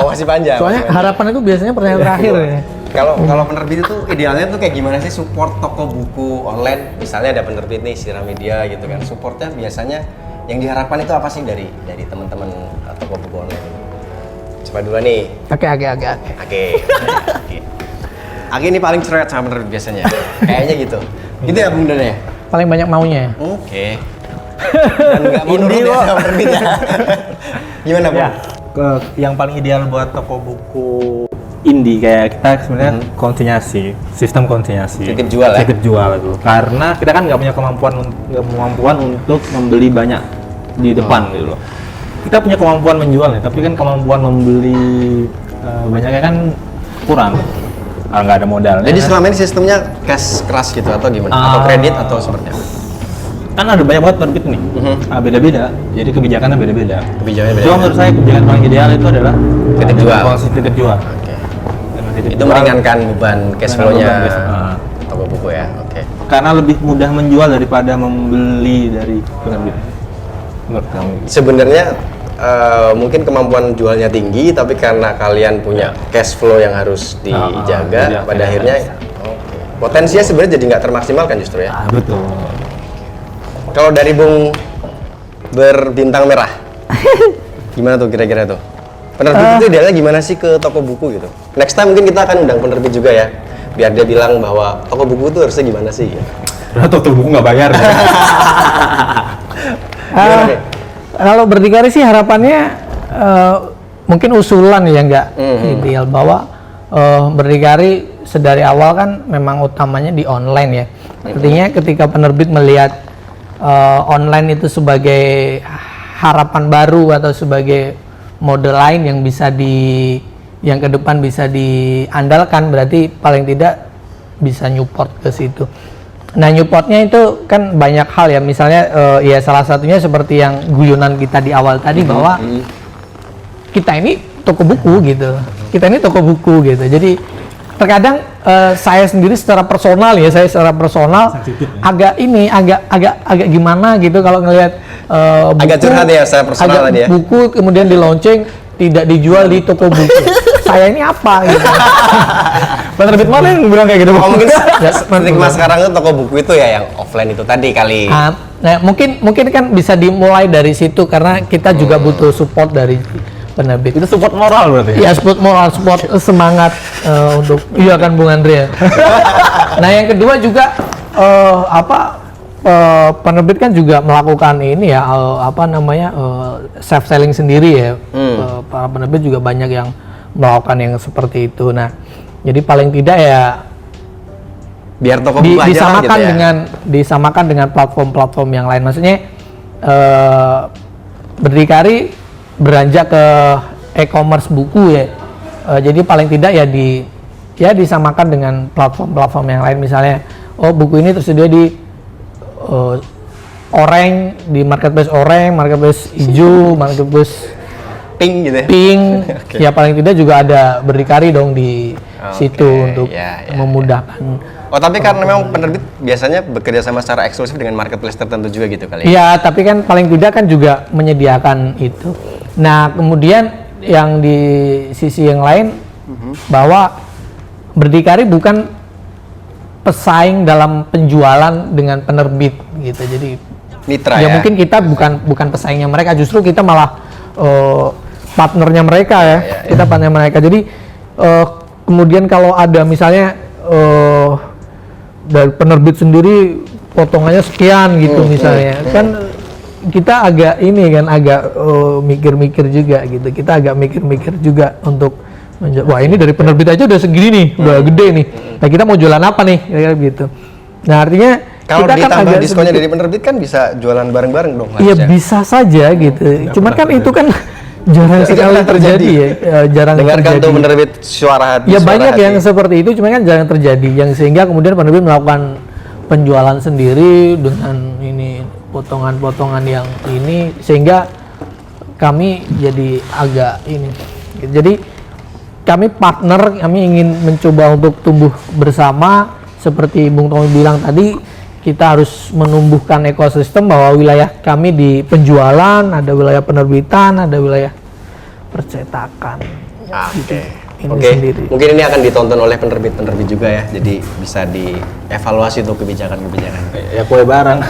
masih panjang. Soalnya harapan itu biasanya pertanyaan terakhir ya. Kalau penerbit itu idealnya tuh kayak gimana sih support toko buku online? Misalnya ada penerbit nih, Sira Media gitu kan. Supportnya biasanya yang diharapkan itu apa sih dari teman-teman toko buku online? Coba dulu nih. Oke. Oke. Aki ini paling cerewet sama penerbit biasanya. Kayaknya gitu. Itu ya Bung Dan ya? Paling banyak maunya. Oke. Dan nggak mau nurut ya sama penerbit ya. Gimana Bung? Ya, yang paling ideal buat toko buku indie kayak kita sebenarnya konsinyasi, sistem konsinyasi. Titip jual ya? Titip jual itu. Karena kita kan nggak punya kemampuan untuk membeli banyak di depan gitu loh. Kita punya kemampuan menjual nih, tapi kan kemampuan membeli banyaknya kan kurang. Nggak ada modal. Jadi selama ini sistemnya cash keras gitu atau gimana? Atau kredit atau seperti apa? Kan ada banyak banget penerbit nih, beda-beda. Jadi kebijakannya beda-beda. Kebijakannya beda. Cuma menurut saya kebijakan paling ideal itu adalah Titip jual. Titip jual. Oke. Dengan titip Itu jual, meringankan beban cash flow-nya beban toko buku ya. Oke. karena lebih mudah menjual daripada membeli dari penerbit. Menurut kamu? Sebenarnya mungkin kemampuan jualnya tinggi, tapi karena kalian punya cash flow yang harus dijaga, pada akhirnya potensinya sebenarnya jadi nggak termaksimalkan justru ya. Betul. Kalau dari Bung berbintang merah, gimana tuh kira-kira tuh? Penerbit itu idealnya gimana sih ke toko buku gitu? Next time mungkin kita akan undang penerbit juga ya, biar dia bilang bahwa toko buku itu harusnya gimana sih? Gitu. Karena toko buku nggak bayar. Gimana nih? Kalau berdikari sih harapannya mungkin usulan ya nggak ideal bahwa berdikari sedari awal kan memang utamanya di online ya. Artinya ketika penerbit melihat online itu sebagai harapan baru atau sebagai model lain yang bisa yang ke depan bisa diandalkan, berarti paling tidak bisa nyupport ke situ. Nah, nyupportnya itu kan banyak hal ya, misalnya ya salah satunya seperti yang guyonan kita di awal tadi bahwa kita ini toko buku gitu, kita ini toko buku gitu. Jadi terkadang saya sendiri secara personal agak gimana gitu kalau ngelihat buku, agak curhat ya secara personal tadi ya. Buku kemudian di launching tidak dijual di toko buku. Saya ini apa gitu. Penerbit mana yang bilang kayak gitu? Oh, mungkin stigma sekarang itu toko buku itu ya yang offline itu tadi kali. Nah, mungkin kan bisa dimulai dari situ karena kita juga butuh support dari penerbit. Itu support moral berarti? Ya, support moral, support semangat untuk iya kan Bung Andre. Nah, yang kedua juga penerbit kan juga melakukan ini ya self selling sendiri ya. Para penerbit juga banyak yang melakukan yang seperti itu. Nah, jadi paling tidak ya biar toko buku aja disamakan gitu ya. Disamakan dengan platform-platform yang lain. Maksudnya berdikari beranjak ke e-commerce buku ya. Jadi paling tidak ya disamakan dengan platform-platform yang lain, misalnya buku ini tersedia di oranye, di marketplace oranye, marketplace hijau, marketplace Pink gitu ya. pink. Okay. Ya paling tidak juga ada berdikari dong di situ untuk memudahkan. Oh, tapi karena memang penerbit biasanya bekerja sama secara eksklusif dengan marketplace tertentu juga gitu kali ya? Iya, tapi kan paling tidak kan juga menyediakan itu. Nah, kemudian yang di sisi yang lain bahwa berdikari bukan pesaing dalam penjualan dengan penerbit gitu. Jadi mitra ya. Mungkin kita bukan pesaingnya mereka, justru kita malah partnernya mereka ya. Kita partner mereka. Jadi kemudian kalau ada misalnya dari penerbit sendiri potongannya sekian gitu misalnya, kan kita agak mikir-mikir juga gitu. Kita agak mikir-mikir juga untuk wah ini dari penerbit aja udah segini nih, udah gede nih. Nah, kita mau jualan apa nih? Kira-kira gitu. Nah, artinya kalau kita ditambah kan diskonnya dari penerbit kan bisa jualan bareng-bareng dong. Iya, bisa saja gitu. Cuman kan itu kan jarang sekali terjadi ya. Jarang dengarkan terjadi. tuh penerbit suara hati. Ya suara banyak hati. yang seperti itu, cuma kan jarang terjadi. Yang sehingga kemudian penerbit melakukan penjualan sendiri dengan ini potongan-potongan yang ini, sehingga kami jadi agak ini. Jadi kami partner, kami ingin mencoba untuk tumbuh bersama. Seperti Bung Tommy bilang tadi, kita harus menumbuhkan ekosistem bahwa wilayah kami di penjualan, ada wilayah penerbitan, ada wilayah percetakan. Oke. Sendiri. Mungkin ini akan ditonton oleh penerbit-penerbit juga ya. Jadi bisa dievaluasi untuk kebijakan-kebijakan. Ya kue barang.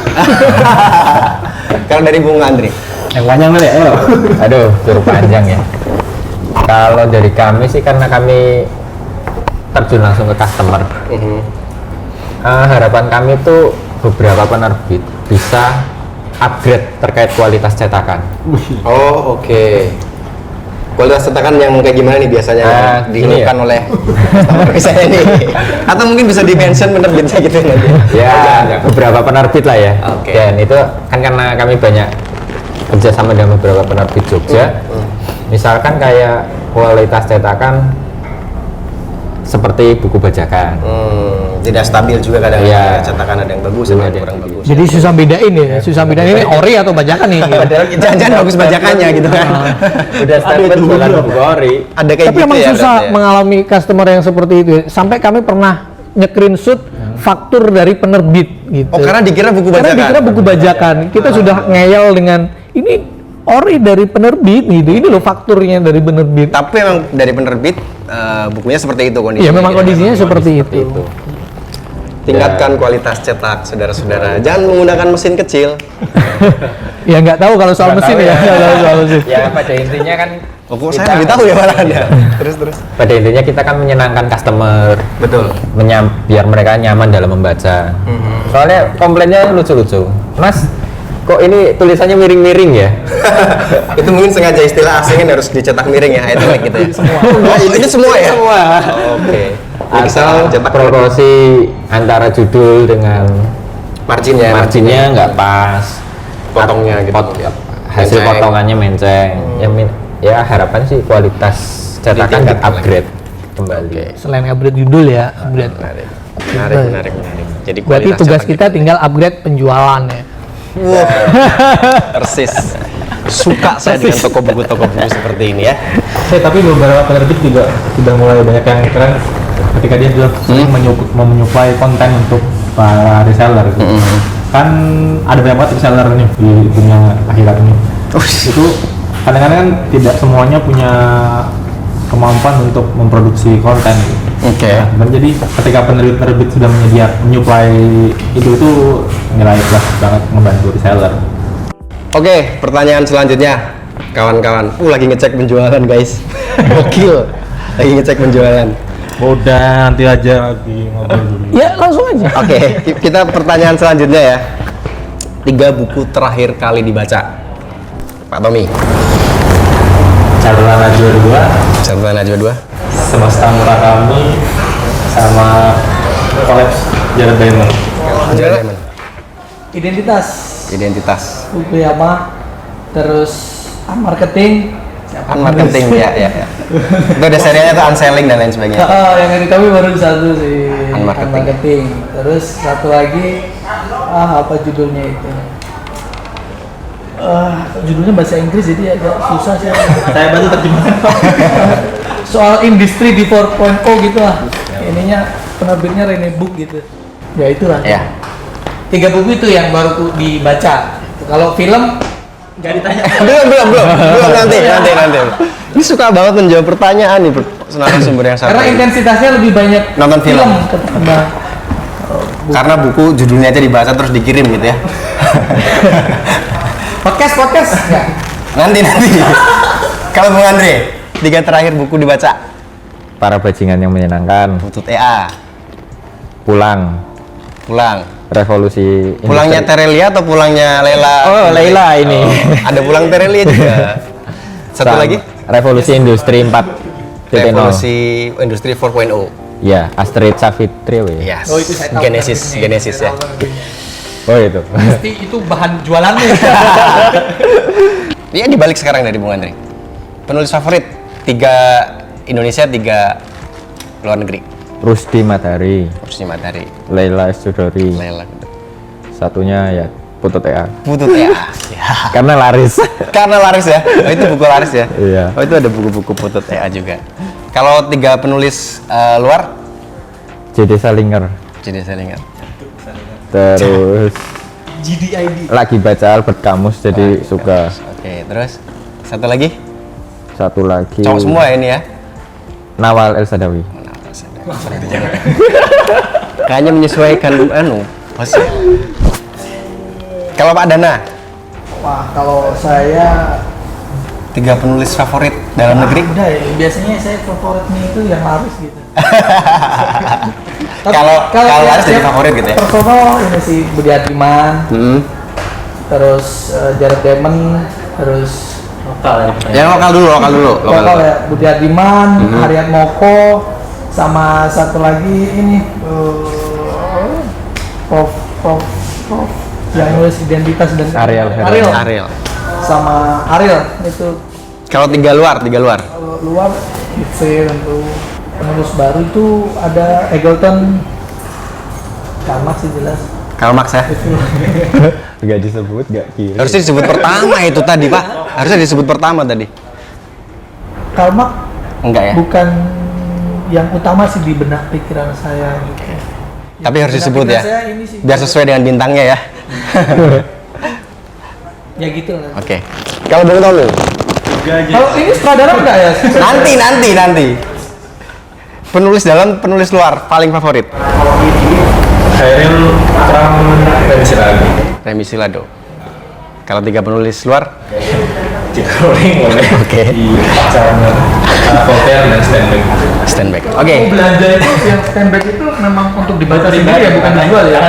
Kalau dari Bung Andri, Yang panjang dulu ya, ayo. Aduh, cukup panjang ya. Kalau dari kami sih karena kami terjun langsung ke customer. harapan kami tuh beberapa penerbit bisa upgrade terkait kualitas cetakan. Oh, oke. Kualitas cetakan yang kayak gimana nih biasanya dikeluhkan oleh customer misalnya nih? Atau mungkin bisa di-mention penerbitnya gitu nanti? Ya, beberapa penerbit lah ya. Oke. Dan itu kan karena kami banyak kerja sama dengan beberapa penerbit Jogja. Misalkan kayak kualitas cetakan seperti buku bajakan. Tidak stabil juga kadang Iya. cetakan ada yang bagus, ada yang kurang bagus. Jadi susah bedain ya, susah bedain ini ori atau bajakan nih. Padahal jangan bagus bajakannya gitu kan. Udah stempel bukan buku ori. Ada kayak Tapi gitu emang ya susah berarti ya? mengalami customer yang seperti itu. Sampai kami pernah nge-screenshot faktur dari penerbit gitu. Oh, karena dikira buku bajakan. Karena dikira buku bajakan. Kita sudah ngeyel dengan ini ori dari penerbit gitu. Ini loh fakturnya dari penerbit. Tapi emang dari penerbit bukunya seperti itu kondisinya. Iya, memang gitu. kondisinya seperti itu. Tingkatkan kualitas cetak, saudara-saudara. Jangan menggunakan mesin kecil. Ya nggak tahu kalau soal mesin ya. Nggak tahu soal mesin. Ya pada intinya kan Oh, kok saya lebih tahu ya malahan ya. Terus. pada intinya kita kan menyenangkan customer, Betul. biar mereka nyaman dalam membaca. Soalnya komplainnya lucu-lucu. Mas, kok ini tulisannya miring-miring ya? Itu mungkin sengaja istilah asing kan harus dicetak miring ya, itu gitu ya. Semua. Ini semua ya. Semua. Oke. Asal cetak proporsi antara judul dengan marginnya nggak pas, potongnya gitu. hasil Menceng. potongannya menceng. Ya harapan sih kualitas cetakan Ditingkatkan upgrade kembali. Selain upgrade judul ya, upgrade. Menarik. Jadi Berarti kualitas tugas cetak kita tinggal upgrade penjualan ya. Wah, persis. Suka saya dengan toko buku seperti ini ya. Tapi beberapa penerbit juga sudah mulai banyak yang keren ketika dia sudah sering menyuplai konten untuk para reseller gitu. Kan ada banyak banget reseller nih di dunia akhirat ini. Itu kadang-kadang kan tidak semuanya punya kemampuan untuk memproduksi konten gitu. Oke. Nah, dan jadi ketika penerbit sudah menyuplai itu nilai plus banget membantu reseller. Oke, pertanyaan selanjutnya, kawan-kawan. Lagi ngecek penjualan guys. Gokil. Lagi ngecek penjualan. Udah nanti aja lagi ngobrol dulu. Ya langsung aja. Oke, kita pertanyaan selanjutnya ya. 3 buku terakhir kali dibaca, Pak Tommy. Catatan Najwa 2, Catatan Najwa 2. Semesta Murakami, sama Collapse Jared Diamond. Jared Diamond. Identitas. Buku apa? Terus marketing. Marketing ya. Itu ada serialnya tuh unselling dan lain sebagainya. Yang dari kami baru satu sih. Marketing. Marketing. Terus satu lagi apa judulnya itu? Judulnya bahasa Inggris jadi agak susah sih. Saya bantu terjemahan. Soal industri di 4.0 gitu lah. Ininya penerbitnya Rene Book gitu. Ya itulah. Ya. 3 buku itu yang baru dibaca. Kalau film nggak ditanya. belum nanti. Ini suka banget menjawab pertanyaan nih narasumber yang satu. Karena intensitasnya lebih banyak Nonton film. ketimbang Karena buku judulnya aja dibaca terus dikirim gitu ya. podcast enggak. Nanti. Kalau Bung Andre, 3 terakhir buku dibaca. Para bajingan yang menyenangkan, Butut EA, pulang, revolusi pulangnya industri. Terelia atau pulangnya Lela? Oh, Leila ini. Ada pulang Terelia juga. Satu Sama. lagi? Revolusi industri 4.0. Revolusi Industri 4.0. Ya, Astrid Savitri we. Yes. Oh, itu saya tahu Genesis ya. Oh itu. Pasti itu bahan jualannya. Iya dibalik sekarang dari Bung Andre. Penulis favorit 3 Indonesia, 3 luar negeri. Rusdi Madari, Rusdi Madari, Leila Sudori. Lela. Satunya ya Putut EA. Butut EA. Ya. Karena laris. Karena laris ya. Oh, itu buku laris ya. Iya. Oh, itu ada buku-buku Putut EA juga. Kalau 3 penulis luar, JD Salinger. jadi saya ingat. Terus GDID. lagi baca Albert Camus jadi suka. Oke, terus satu lagi. Satu lagi. Cowok semua ya ini ya. Nawal El Sadawi. Kayaknya menyesuaikan Mas. Kalau Pak Dana, Wah, kalau saya 3 penulis favorit dalam negeri. udah ya, biasanya saya favoritnya itu yang laris gitu. Kalau harus jadi favorit gitu ya. Personal ini sih Budi Adriman, terus Jared Diamond, terus Yang lokal dulu. lokal ya Budi Adriman, Harian Moko, sama satu lagi ini Prof yang nulis identitas dan Ariel. sama Ariel itu. Kalau tiga luar. Kalau luar Itse tentu, penulis baru itu ada Eggleton, Karl Marx sih jelas. Karl Marx ya. Nggak disebut, nggak kiri. Harusnya disebut pertama itu tadi, Pak. Harusnya disebut pertama tadi. Karl Marx Enggak ya? bukan yang utama sih di benak pikiran saya gitu. Tapi harus disebut ya. Saya ini sih, Biar sesuai dengan bintangnya ya. ya gitu lah. Oke. Kalau Bung Tommy? Kalau ini sutradara enggak ya? Nanti. Penulis dalam, penulis luar paling favorit. Khairil Akram Remisi lagi. Remi Silado. Kalau tiga penulis luar? J.K. Rowling boleh. Oke. Sama Voltaire dan Steinbeck. Steinbeck. Oke. Belanja itu yang standback itu memang untuk dibaca sendiri ya, bukan dijual ya.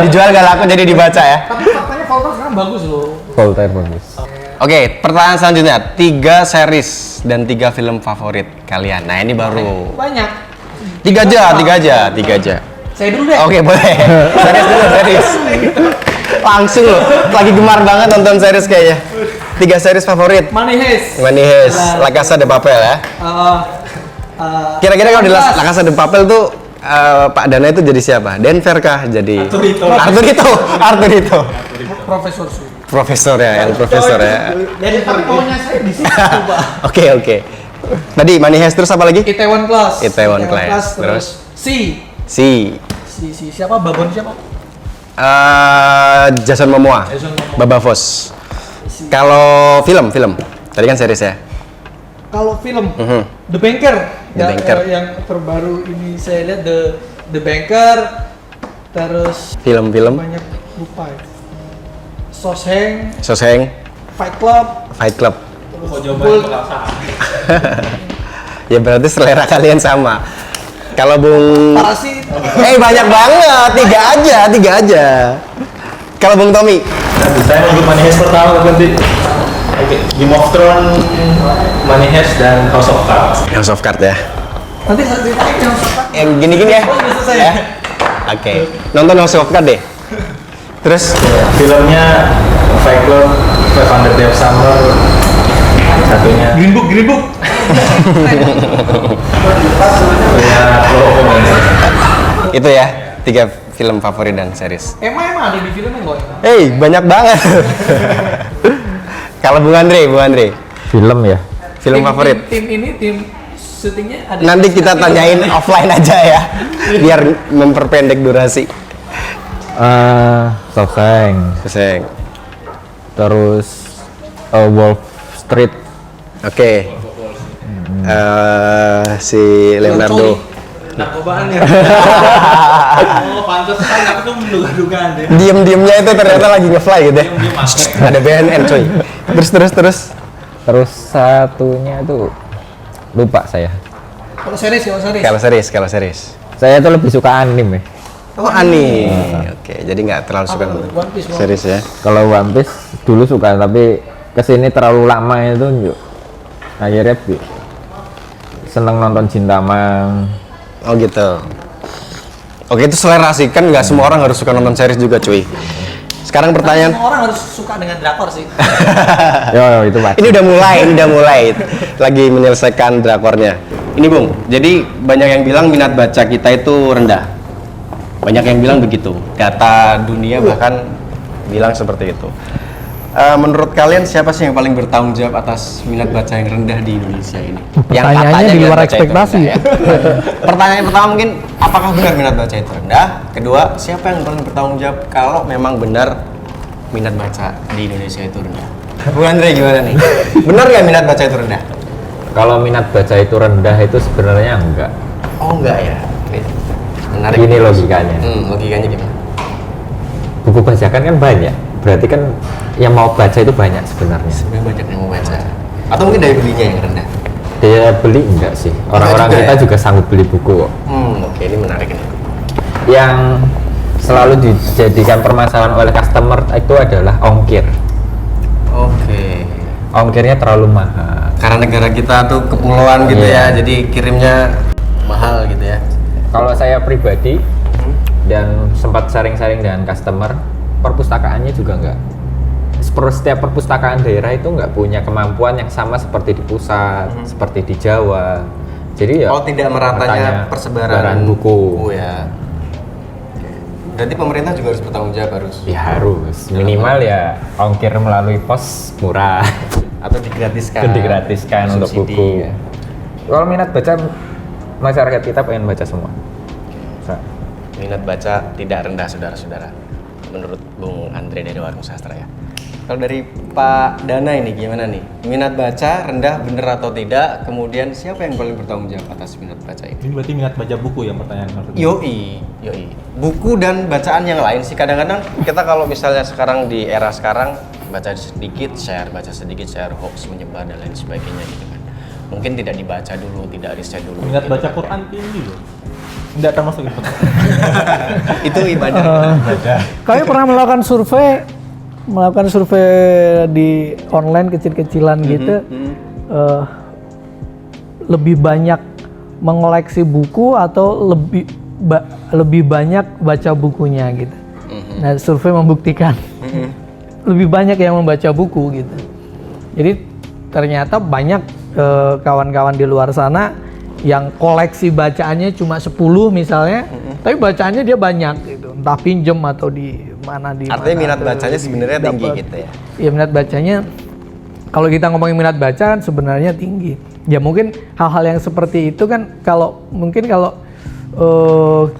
Dijual gak laku jadi dibaca ya. Tapi faktanya Voltaire sekarang bagus loh. Voltaire bagus. Oke, pertanyaan selanjutnya. 3 series dan 3 film favorit kalian. Nah, ini baru. Banyak. 3 aja. Saya dulu deh. Oke, boleh. Series. Langsung loh. Lagi gemar banget nonton series kayaknya. 3 series favorit. Money Heist. La Casa de Papel ya. Kira-kira kalau di La Casa de Papel tuh Pak Dana itu jadi siapa? Denver kah? Jadi Arturito. Profesor Su. Profesor ya, profesor ya. Jadi tapi maunya saya di situ, Pak. Oke. Tadi Money Heist terus apa lagi? Itaewon Class. Itaewon Class. Terus Si siapa? Babon siapa? Jason Momoa. Baba Voss. Kalau film. Tadi kan series ya. Kalau film The Banker. The Banker. Yang terbaru ini saya lihat The Banker. Terus Film-film. banyak lupa ya. Shawshank, Fight Club. Gold. Ya berarti selera kalian sama. Kalau Bung Parasit. banyak banget, 3 aja. Kalau Bung Tommy? Saya nunggu Money Heist pertama nanti. Oke, Game of Thrones, Money Heist dan House of Cards. House of Cards ya. Nanti saya ceritain yang suka. Yang gini-gini ya. Oh, udah selesai. Ya? Oke. Nonton House of Cards deh. Terus Filmnya Fight Club, 500 Days of Summer, satunya Green Book. punya itu ya 3 film favorit dan series. Emang ada di filmnya nggak? Banyak banget. Kalau Bung Andre. film ya. Film favorit. Tim syutingnya ada. Nanti kita tanyain offline aja ya. Biar memperpendek durasi. Shawshank, Seng. terus Wall Street. Oke. Si Leonardo. Narkobaan ya. Oh, pantesan aku tuh menduga-dugaan deh. Diem-diemnya itu ternyata lagi nge-fly gitu ya. Ada BNN coy. Terus. Terus satunya tuh lupa saya. Kalau series. Kalau series. Saya tuh lebih suka anime. Oh, anime. Oke, jadi nggak terlalu suka nonton One Piece. series ya. Kalau One Piece dulu suka, tapi kesini terlalu lama itu yuk. Akhirnya seneng nonton Gintama. Oh gitu. Oke, itu selera sih, kan nggak semua orang harus suka nonton series juga cuy. Sekarang pertanyaan. Semua orang harus suka dengan drakor sih. Yo, itu pasti. Ini udah mulai. Lagi menyelesaikan drakornya. Ini Bung, jadi banyak yang bilang minat baca kita itu rendah. Banyak yang bilang begitu. Data dunia bahkan bilang seperti itu. Menurut kalian siapa sih yang paling bertanggung jawab atas minat baca yang rendah di Indonesia ini? Yang Pertanyaannya katanya di minat luar baca itu ekspektasi. rendah, ya. Pertanyaan pertama mungkin, apakah benar minat baca itu rendah? Kedua, siapa yang paling bertanggung jawab kalau memang benar minat baca di Indonesia itu rendah? Bu Andre gimana nih? Benar nggak minat baca itu rendah? Kalau minat baca itu rendah itu sebenarnya enggak. Oh enggak ya? Menarik. Gini logikanya. Logikanya gimana? Buku bajakan kan banyak. Berarti kan yang mau baca itu banyak sebenarnya. Sebenarnya banyak yang mau baca. Atau mungkin daya belinya yang rendah. Daya beli enggak sih. Orang-orang juga kita ya? juga sanggup beli buku kok. Oke, ini menarik nih. Yang selalu dijadikan permasalahan oleh customer itu adalah ongkir. Oke. Ongkirnya terlalu mahal. Karena negara kita tuh kepulauan gitu Iya. ya, jadi kirimnya mahal gitu ya. Kalau saya pribadi dan sempat sharing-sharing dengan customer, perpustakaannya juga enggak. Setiap perpustakaan daerah itu nggak punya kemampuan yang sama seperti di pusat, seperti di Jawa. Jadi ya Tidak meratanya persebaran buku. ya. Oke. Berarti pemerintah juga harus bertanggung jawab harus. Ya harus minimal ya ongkir melalui pos murah Atau digratiskan. itu digratiskan untuk Subsidi, buku. ya. Kalau minat baca masyarakat kita pengen baca semua. Minat baca tidak rendah saudara-saudara. Menurut Bung Andre dari Warung Sastra ya. Kalau dari Pak Dana ini gimana nih? Minat baca rendah bener atau tidak? Kemudian siapa yang paling bertanggung jawab atas minat baca ini? Ini berarti minat baca buku yang pertanyaan maksudnya. Yoi. Buku dan bacaan yang lain sih kadang-kadang kita kalau misalnya sekarang di era sekarang baca sedikit share, hoax menyebar dan lain sebagainya gitu kan. Mungkin tidak dibaca dulu, tidak riset dulu. Minat gitu. baca Quran tinggi loh. Enggak termasuk itu. Itu ibadah. Kami pernah melakukan survei di online kecil-kecilan gitu. Lebih banyak mengoleksi buku atau lebih banyak baca bukunya gitu. Nah, survei membuktikan lebih banyak yang membaca buku gitu. Jadi ternyata banyak kawan-kawan di luar sana yang koleksi bacaannya cuma 10 misalnya, tapi bacaannya dia banyak gitu. Entah pinjem atau di mana. Artinya minat bacanya sebenarnya tinggi gitu ya. Iya, minat bacanya, kalau kita ngomongin minat baca kan sebenarnya tinggi. Ya mungkin hal-hal yang seperti itu kan kalau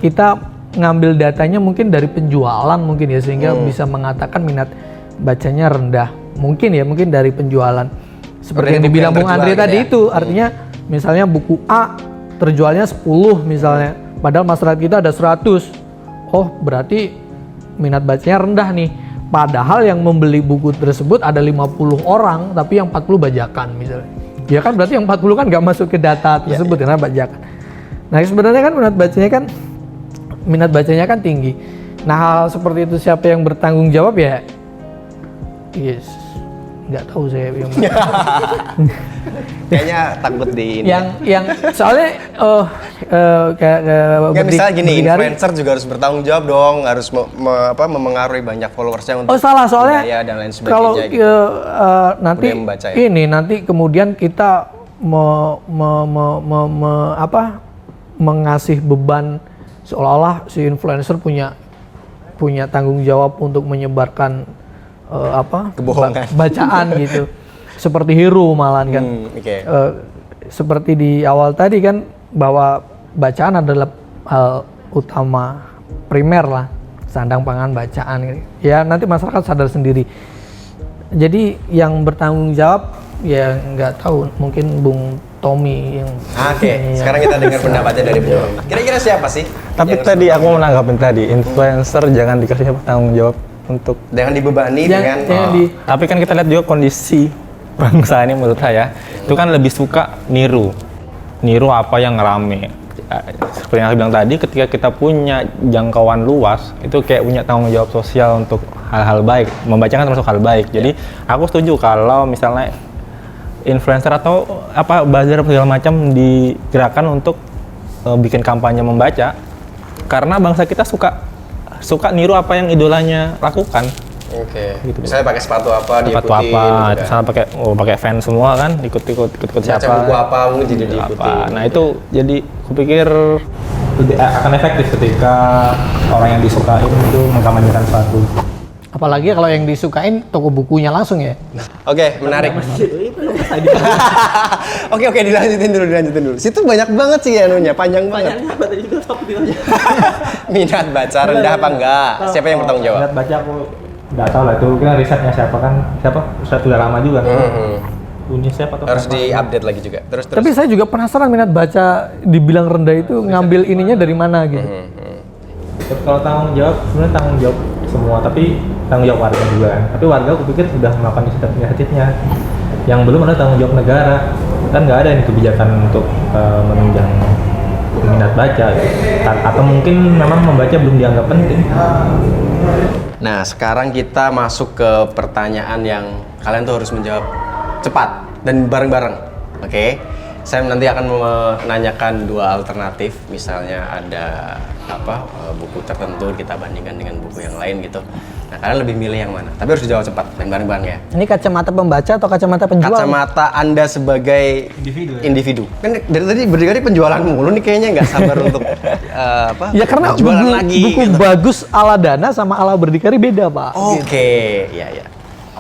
kita ngambil datanya mungkin dari penjualan mungkin ya, sehingga bisa mengatakan minat bacanya rendah. Mungkin dari penjualan. Seperti yang dibilang Bung Andre gitu tadi ya? itu, artinya misalnya buku A terjualnya 10 misalnya, padahal masyarakat kita ada 100. Oh, berarti minat bacanya rendah nih. Padahal yang membeli buku tersebut ada 50 orang, tapi yang 40 bajakan misalnya. Ya kan berarti yang 40 kan nggak masuk ke data tersebut karena bajakan. Nah, sebenarnya kan minat bacanya kan tinggi. Nah, hal seperti itu siapa yang bertanggung jawab ya? Yes. Nggak tahu saya yang Kayaknya takut di ini. yang soalnya Nggak, misalnya gini, influencer juga harus bertanggung jawab dong, harus memengaruhi banyak followersnya untuk salah soalnya budaya dan lain sebagainya kalau gitu. nanti Budaya membaca ya. nanti kemudian kita mengasih beban seolah-olah si influencer punya tanggung jawab untuk menyebarkan Kebohongan. bacaan gitu. Seperti hero malahan kan. Oke. Seperti di awal tadi kan, bahwa bacaan adalah hal utama primer lah, sandang pangan bacaan. Ya nanti masyarakat sadar sendiri. Jadi yang bertanggung jawab ya nggak tahu, mungkin Bung Tommy yang. Oke, sekarang kita dengar pendapatnya dari Bung Tommy. Kira-kira siapa sih? Tapi yang tadi harus aku mau menanggapin tadi, influencer jangan dikasih tanggung jawab untuk. dengan dibebani dengan Tapi kan kita lihat juga kondisi bangsa ini menurut saya itu kan lebih suka niru apa yang rame. Seperti yang aku bilang tadi, ketika kita punya jangkauan luas itu kayak punya tanggung jawab sosial untuk hal-hal baik. Membaca kan termasuk hal baik. Jadi aku setuju kalau misalnya influencer atau buzzer segala macam digerakkan untuk bikin kampanye membaca, karena bangsa kita suka niru apa yang idolanya lakukan. Oke. Gitu. Misalnya pakai sepatu apa Sepatu diikutin apa, gitu kan. misalnya pakai fans semua kan, ikut Baca siapa. buku apa mungkin jadi Apa. diikutin. Nah itu jadi kupikir akan efektif ketika orang yang disukain itu mengkampanyekan sesuatu. Apalagi kalau yang disukain toko bukunya langsung ya. Oke, menarik. Oke, dilanjutin dulu. Situ banyak banget sih anunya, panjang banget. Minat baca rendah apa enggak? Siapa yang bertanggung jawab? Lihat baca aku nggak tahu lah, itu kan risetnya siapa Ustadz udah lama juga kan. UNICEF atau Harus siapa. di-update lagi juga. Terus. Tapi saya juga penasaran minat baca dibilang rendah itu ngambil ininya dari mana gitu. Kalau tanggung jawab, sebenarnya tanggung jawab semua, tapi tanggung jawab warga juga kan. Tapi warga aku pikir sudah melakukan inisiatifnya. Yang belum ada tanggung jawab negara. kan nggak ada nih kebijakan untuk menunjang minat baca gitu. Atau mungkin memang membaca belum dianggap penting. Nah, sekarang kita masuk ke pertanyaan yang kalian tuh harus menjawab cepat dan bareng-bareng. Oke? Saya nanti akan menanyakan dua alternatif, misalnya ada buku tertentu kita bandingkan dengan buku yang lain gitu. Nah, kalian lebih milih yang mana? Tapi harus dijawab cepat dan bareng-bareng ya. Ini kacamata pembaca atau kacamata penjual? Kacamata Anda sebagai individu. Kan dari tadi berdiri penjualan mulu nih kayaknya nggak sabar untuk Ya karena jualan buku, lagi buku gitu. bagus ala Dana sama ala Berdikari beda, Pak. Oke, ya.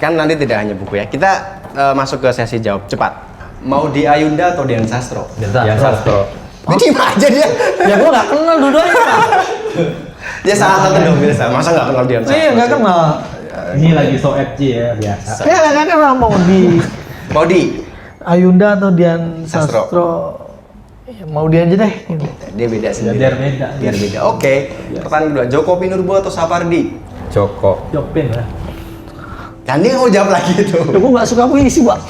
Kan nanti tidak hanya buku ya. Kita masuk ke sesi jawab cepat. Mau di Ayunda atau Dian Sastro? Dian Sastro. Ini aja dia. Ya gua nggak kenal dua-duanya. Dia salah satu dong biasa. Masa nggak kenal Dian Sastro? Iya nggak kenal. Ini lagi so edgy ya biasa. Ya nggak kenal Mau di Ayunda atau Dian Sastro. Sastro. Ya, mau dia aja deh. dia beda sendiri. Biar beda. Biar beda. Oke. Pertanyaan kedua, Joko Pinurbo atau Sapardi? Joko. Jopin lah. Kan dia nggak mau jawab lagi tuh. Ya, gua nggak suka puisi, Pak.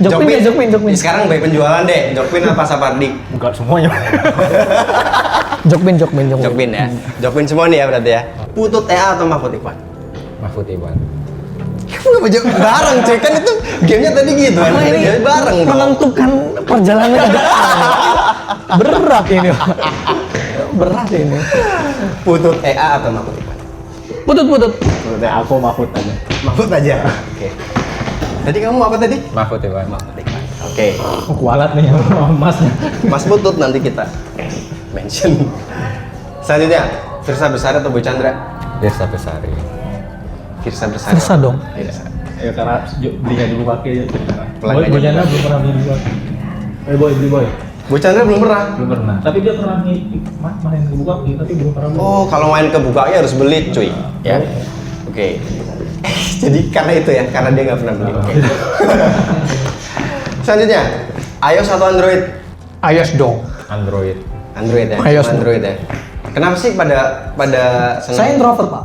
Jokpin. Sekarang baik penjualan deh. Jokpin apa Sapardi? Bukan semuanya. Jokpin. Jokpin ya. Jokpin semua nih ya berarti ya. Putut EA atau Mahfud Ikhwan? Mahfud Iwan. Kamu nggak jawab bareng cuy, kan itu gamenya tadi gitu kan. Ini Jadi bareng dong. menentukan perjalanan ke depan. Berat ini, Pak. Berat ini. Putut EA atau Mahfud Ikhwan? Putut. Putut EA. Aku Mahfud aja. Mahfud aja. Oke. Tadi kamu apa tadi? Mahfud Iwan. Mahfud Ikhwan. Oke. Kualat nih emasnya. Mas Putut nanti kita mention. Selanjutnya, Firsa Besari atau Boy Chandra? Desa Besari. Firsa Besari. Firsa dong. Firsa. Ya karena belinya dulu pakai. Pelanggannya Boy Jana belum pernah beli Boy. Beli Boy. Boy Chandra belum pernah. Belum pernah. Tapi dia pernah main ke buka tapi belum pernah beli. Oh, kalau main ke bukanya harus beli, cuy. Ya. Oke. Jadi karena itu ya, karena dia nggak pernah beli. Oke. Selanjutnya, iOS atau Android? iOS dong. Android. Android ya. iOS Android ya. Kenapa sih pada senang? Saya introvert, Pak.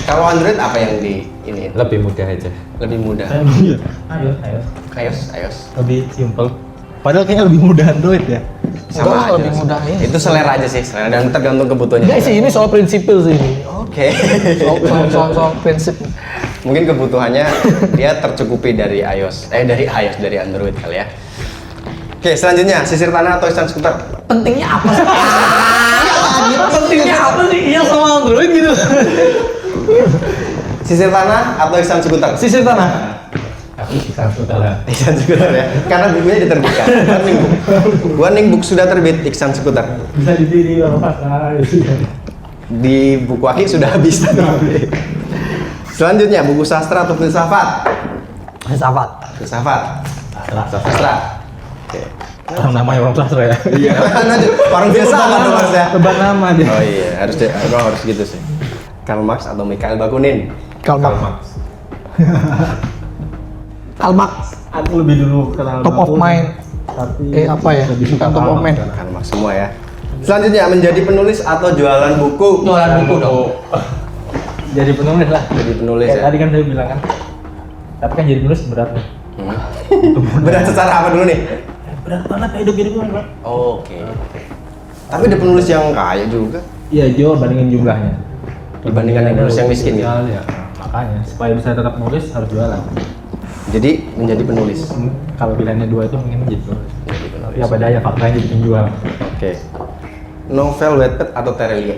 Kalau Android apa yang di ini? Lebih mudah aja. Lebih mudah. Ayo. iOS. Lebih simple. Padahal kayaknya lebih mudah Android ya. Sama Enggak, aja lebih sih. mudah ya. Itu selera aja sih, selera dan tergantung kebutuhannya. Enggak sih, ini soal prinsipil sih ini. Oke. Soal prinsip. Mungkin kebutuhannya dia tercukupi dari dari Android kali ya. Oke, selanjutnya sisir tanah atau instan skuter? Pentingnya apa sih? Pentingnya apa sih? Iya sama Android gitu. Sisir tanah atau instan skuter? Sisir tanah. Tapi kita sudah. Iksan skuter ya, karena bukunya diterbitkan. Warning book sudah terbit Iksan skuter. Bisa di sini kalau pasar. Di buku Aki sudah habis. Selanjutnya buku sastra atau filsafat? Filsafat. Filsafat. Sastra. Oke. Orang namanya orang sastra ya. Iya. Orang filsafat dong Mas ya. Tebak nama dia. Oh iya, harus gitu sih. Karl Marx atau Mikhail Bakunin? Karl Marx. Karl Marx. Aku lebih dulu kenal Top of mind. Tapi Apa ya? lebih suka Bukan top of mind. Karl Marx semua ya. Selanjutnya menjadi penulis atau jualan buku? Jualan buku dong. Jadi penulis lah. Jadi penulis Kayak ya. tadi kan saya bilang kan. Tapi kan jadi penulis berat nih. Berat secara apa dulu nih? Berat banget hidup gue berat. Oke. Tapi ada penulis yang kaya juga. Iya Jo, bandingin jumlahnya. Dibandingkan yang penulis yang miskin gitu. Ya, makanya supaya bisa tetap nulis harus jualan. Jadi menjadi penulis. Kalau pilihannya dua itu mungkin jadi penulis. Menjadi penulis. Ya pada ya faktanya jadi penjual. Oke. Novel Wattpad atau Terelie?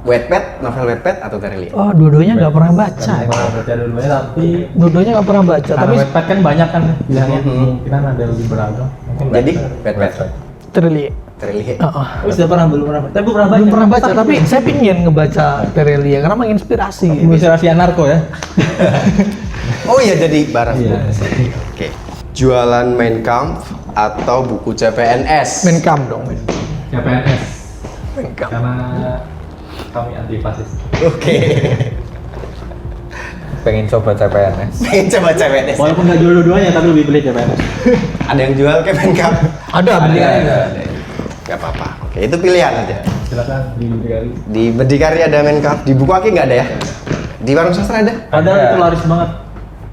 Wattpad, novel Wattpad atau Terelie? Oh, dua-duanya nggak pernah baca. Kalau Ya. baca dua-duanya tapi Dua-duanya nggak pernah baca. karena Tapi Wattpad kan banyak kan pilihannya, kemungkinan ada lebih beragam. Mungkin Jadi Wattpad. Wattpad. Terelie. Terelie. Tapi sudah pernah belum pernah baca. Tapi pernah baca. Belum pernah baca, tapi saya pingin ngebaca Terelie karena menginspirasi. Inspirasi anarko ya. Oh iya jadi barang. Iya. Oke. Jualan Mein Kampf atau buku CPNS? Menkam dong. CPNS. Menkam. Karena kami anti fasis. Oke. Pengen coba CPNS. Pengen coba CPNS. Walaupun nggak jual dua-duanya tapi lebih pilih CPNS. Ada yang jual ke Mein Kampf? Ada beli aja. Gak apa-apa. Oke, itu pilihan aja. Silakan dibeli. Di Berdikari ada Mein Kampf, di buku Aki nggak ada ya? Di warung sastra ada? Padahal itu laris banget.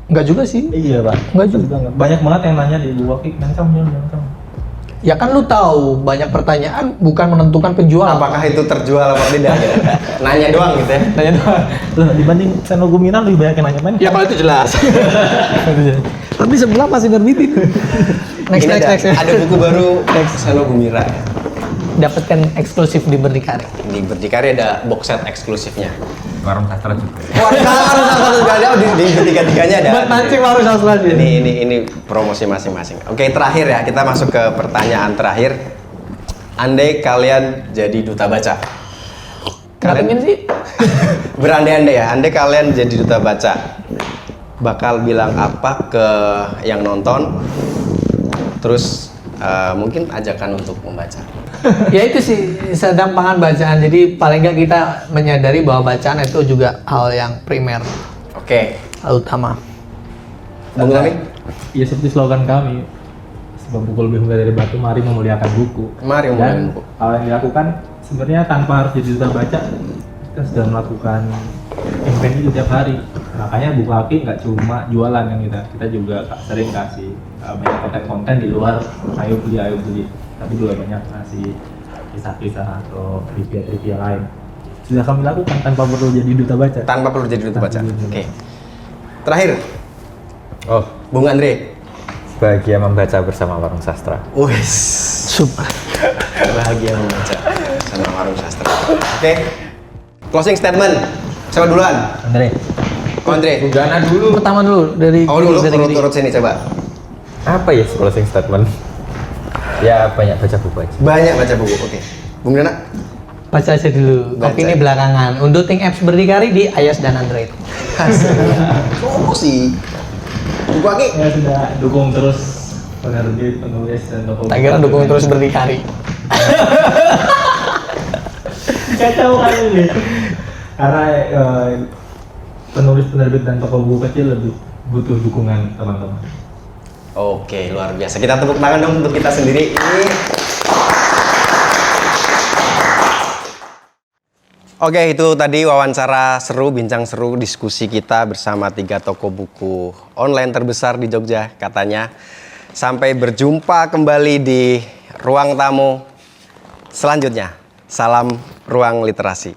Enggak juga sih. Iya Pak. Enggak juga. Banyak banget yang nanya di buku akik, jangan kamu. Ya kan lu tahu banyak pertanyaan bukan menentukan penjual. Apakah itu terjual apa tidak? Gitu. Nanya doang gitu ya. Tanya doang. Loh, dibanding Seno Gumilang lebih banyak yang nanya main. Ya kalau itu jelas. Tapi sebelah masih nerbitin. Next Ini next. ada buku baru Seno Gumira. Dapatkan eksklusif di Berdikari. Di Berdikari ada box set eksklusifnya. Warung sastra juga. Wah, harus ada di ketiga-tiganya ada. Buat mancing baru sastra aja. Ini promosi masing-masing. Oke, terakhir ya, kita masuk ke pertanyaan terakhir. Andai kalian jadi duta baca. Kenapa ingin sih? Berandai-andai ya, andai kalian jadi duta baca. Bakal bilang apa ke yang nonton? Terus mungkin ajakan untuk membaca. Ya itu sih sedampahan bacaan. Jadi paling nggak kita menyadari bahwa bacaan itu juga hal yang primer, Oke. hal utama. Bung Tami? Iya seperti slogan kami. Sebab buku lebih mulia dari batu, mari memuliakan buku. Mari Dan memuliakan buku. hal yang dilakukan sebenarnya tanpa harus jadi duta baca, kita sudah melakukan campaign itu tiap hari. Makanya buku akik nggak cuma jualan yang kita juga sering kasih banyak konten-konten di luar ayo beli, tapi juga banyak kasih kisah-kisah atau trivia lain. Sudah kami lakukan tanpa perlu jadi duta baca. Tanpa perlu jadi duta baca. Tanpa Oke. perlu. Terakhir, Oh, Bung Andre. bahagia membaca bersama Warung Sastra. Wes. Super. Bahagia membaca sama Warung Sastra. Oke. Closing statement. Siapa duluan? Andre. Ko Andre. Gana dulu. Pertama dulu dari Oh dulu dari Giri. urut sini coba. Apa ya closing statement? Ya banyak baca buku aja. Banyak baca buku. Oke. Bung Dana. Baca aja dulu. Baca. Kopi ini belakangan. Untuk ting apps Berdikari di iOS dan Android. Promosi. Buku Aki. Saya sudah dukung terus penerbit, penulis, dan tokoh. Tak kira dukung terus Berdikari. Kacau kan ini. Karena penulis, penerbit, dan tokoh buku kecil lebih butuh dukungan teman-teman. Oke, luar biasa. Kita tepuk tangan dong untuk kita sendiri. Ini. Oke, itu tadi wawancara seru, bincang seru, diskusi kita bersama 3 toko buku online terbesar di Jogja katanya. Sampai berjumpa kembali di ruang tamu selanjutnya. Salam Ruang Literasi.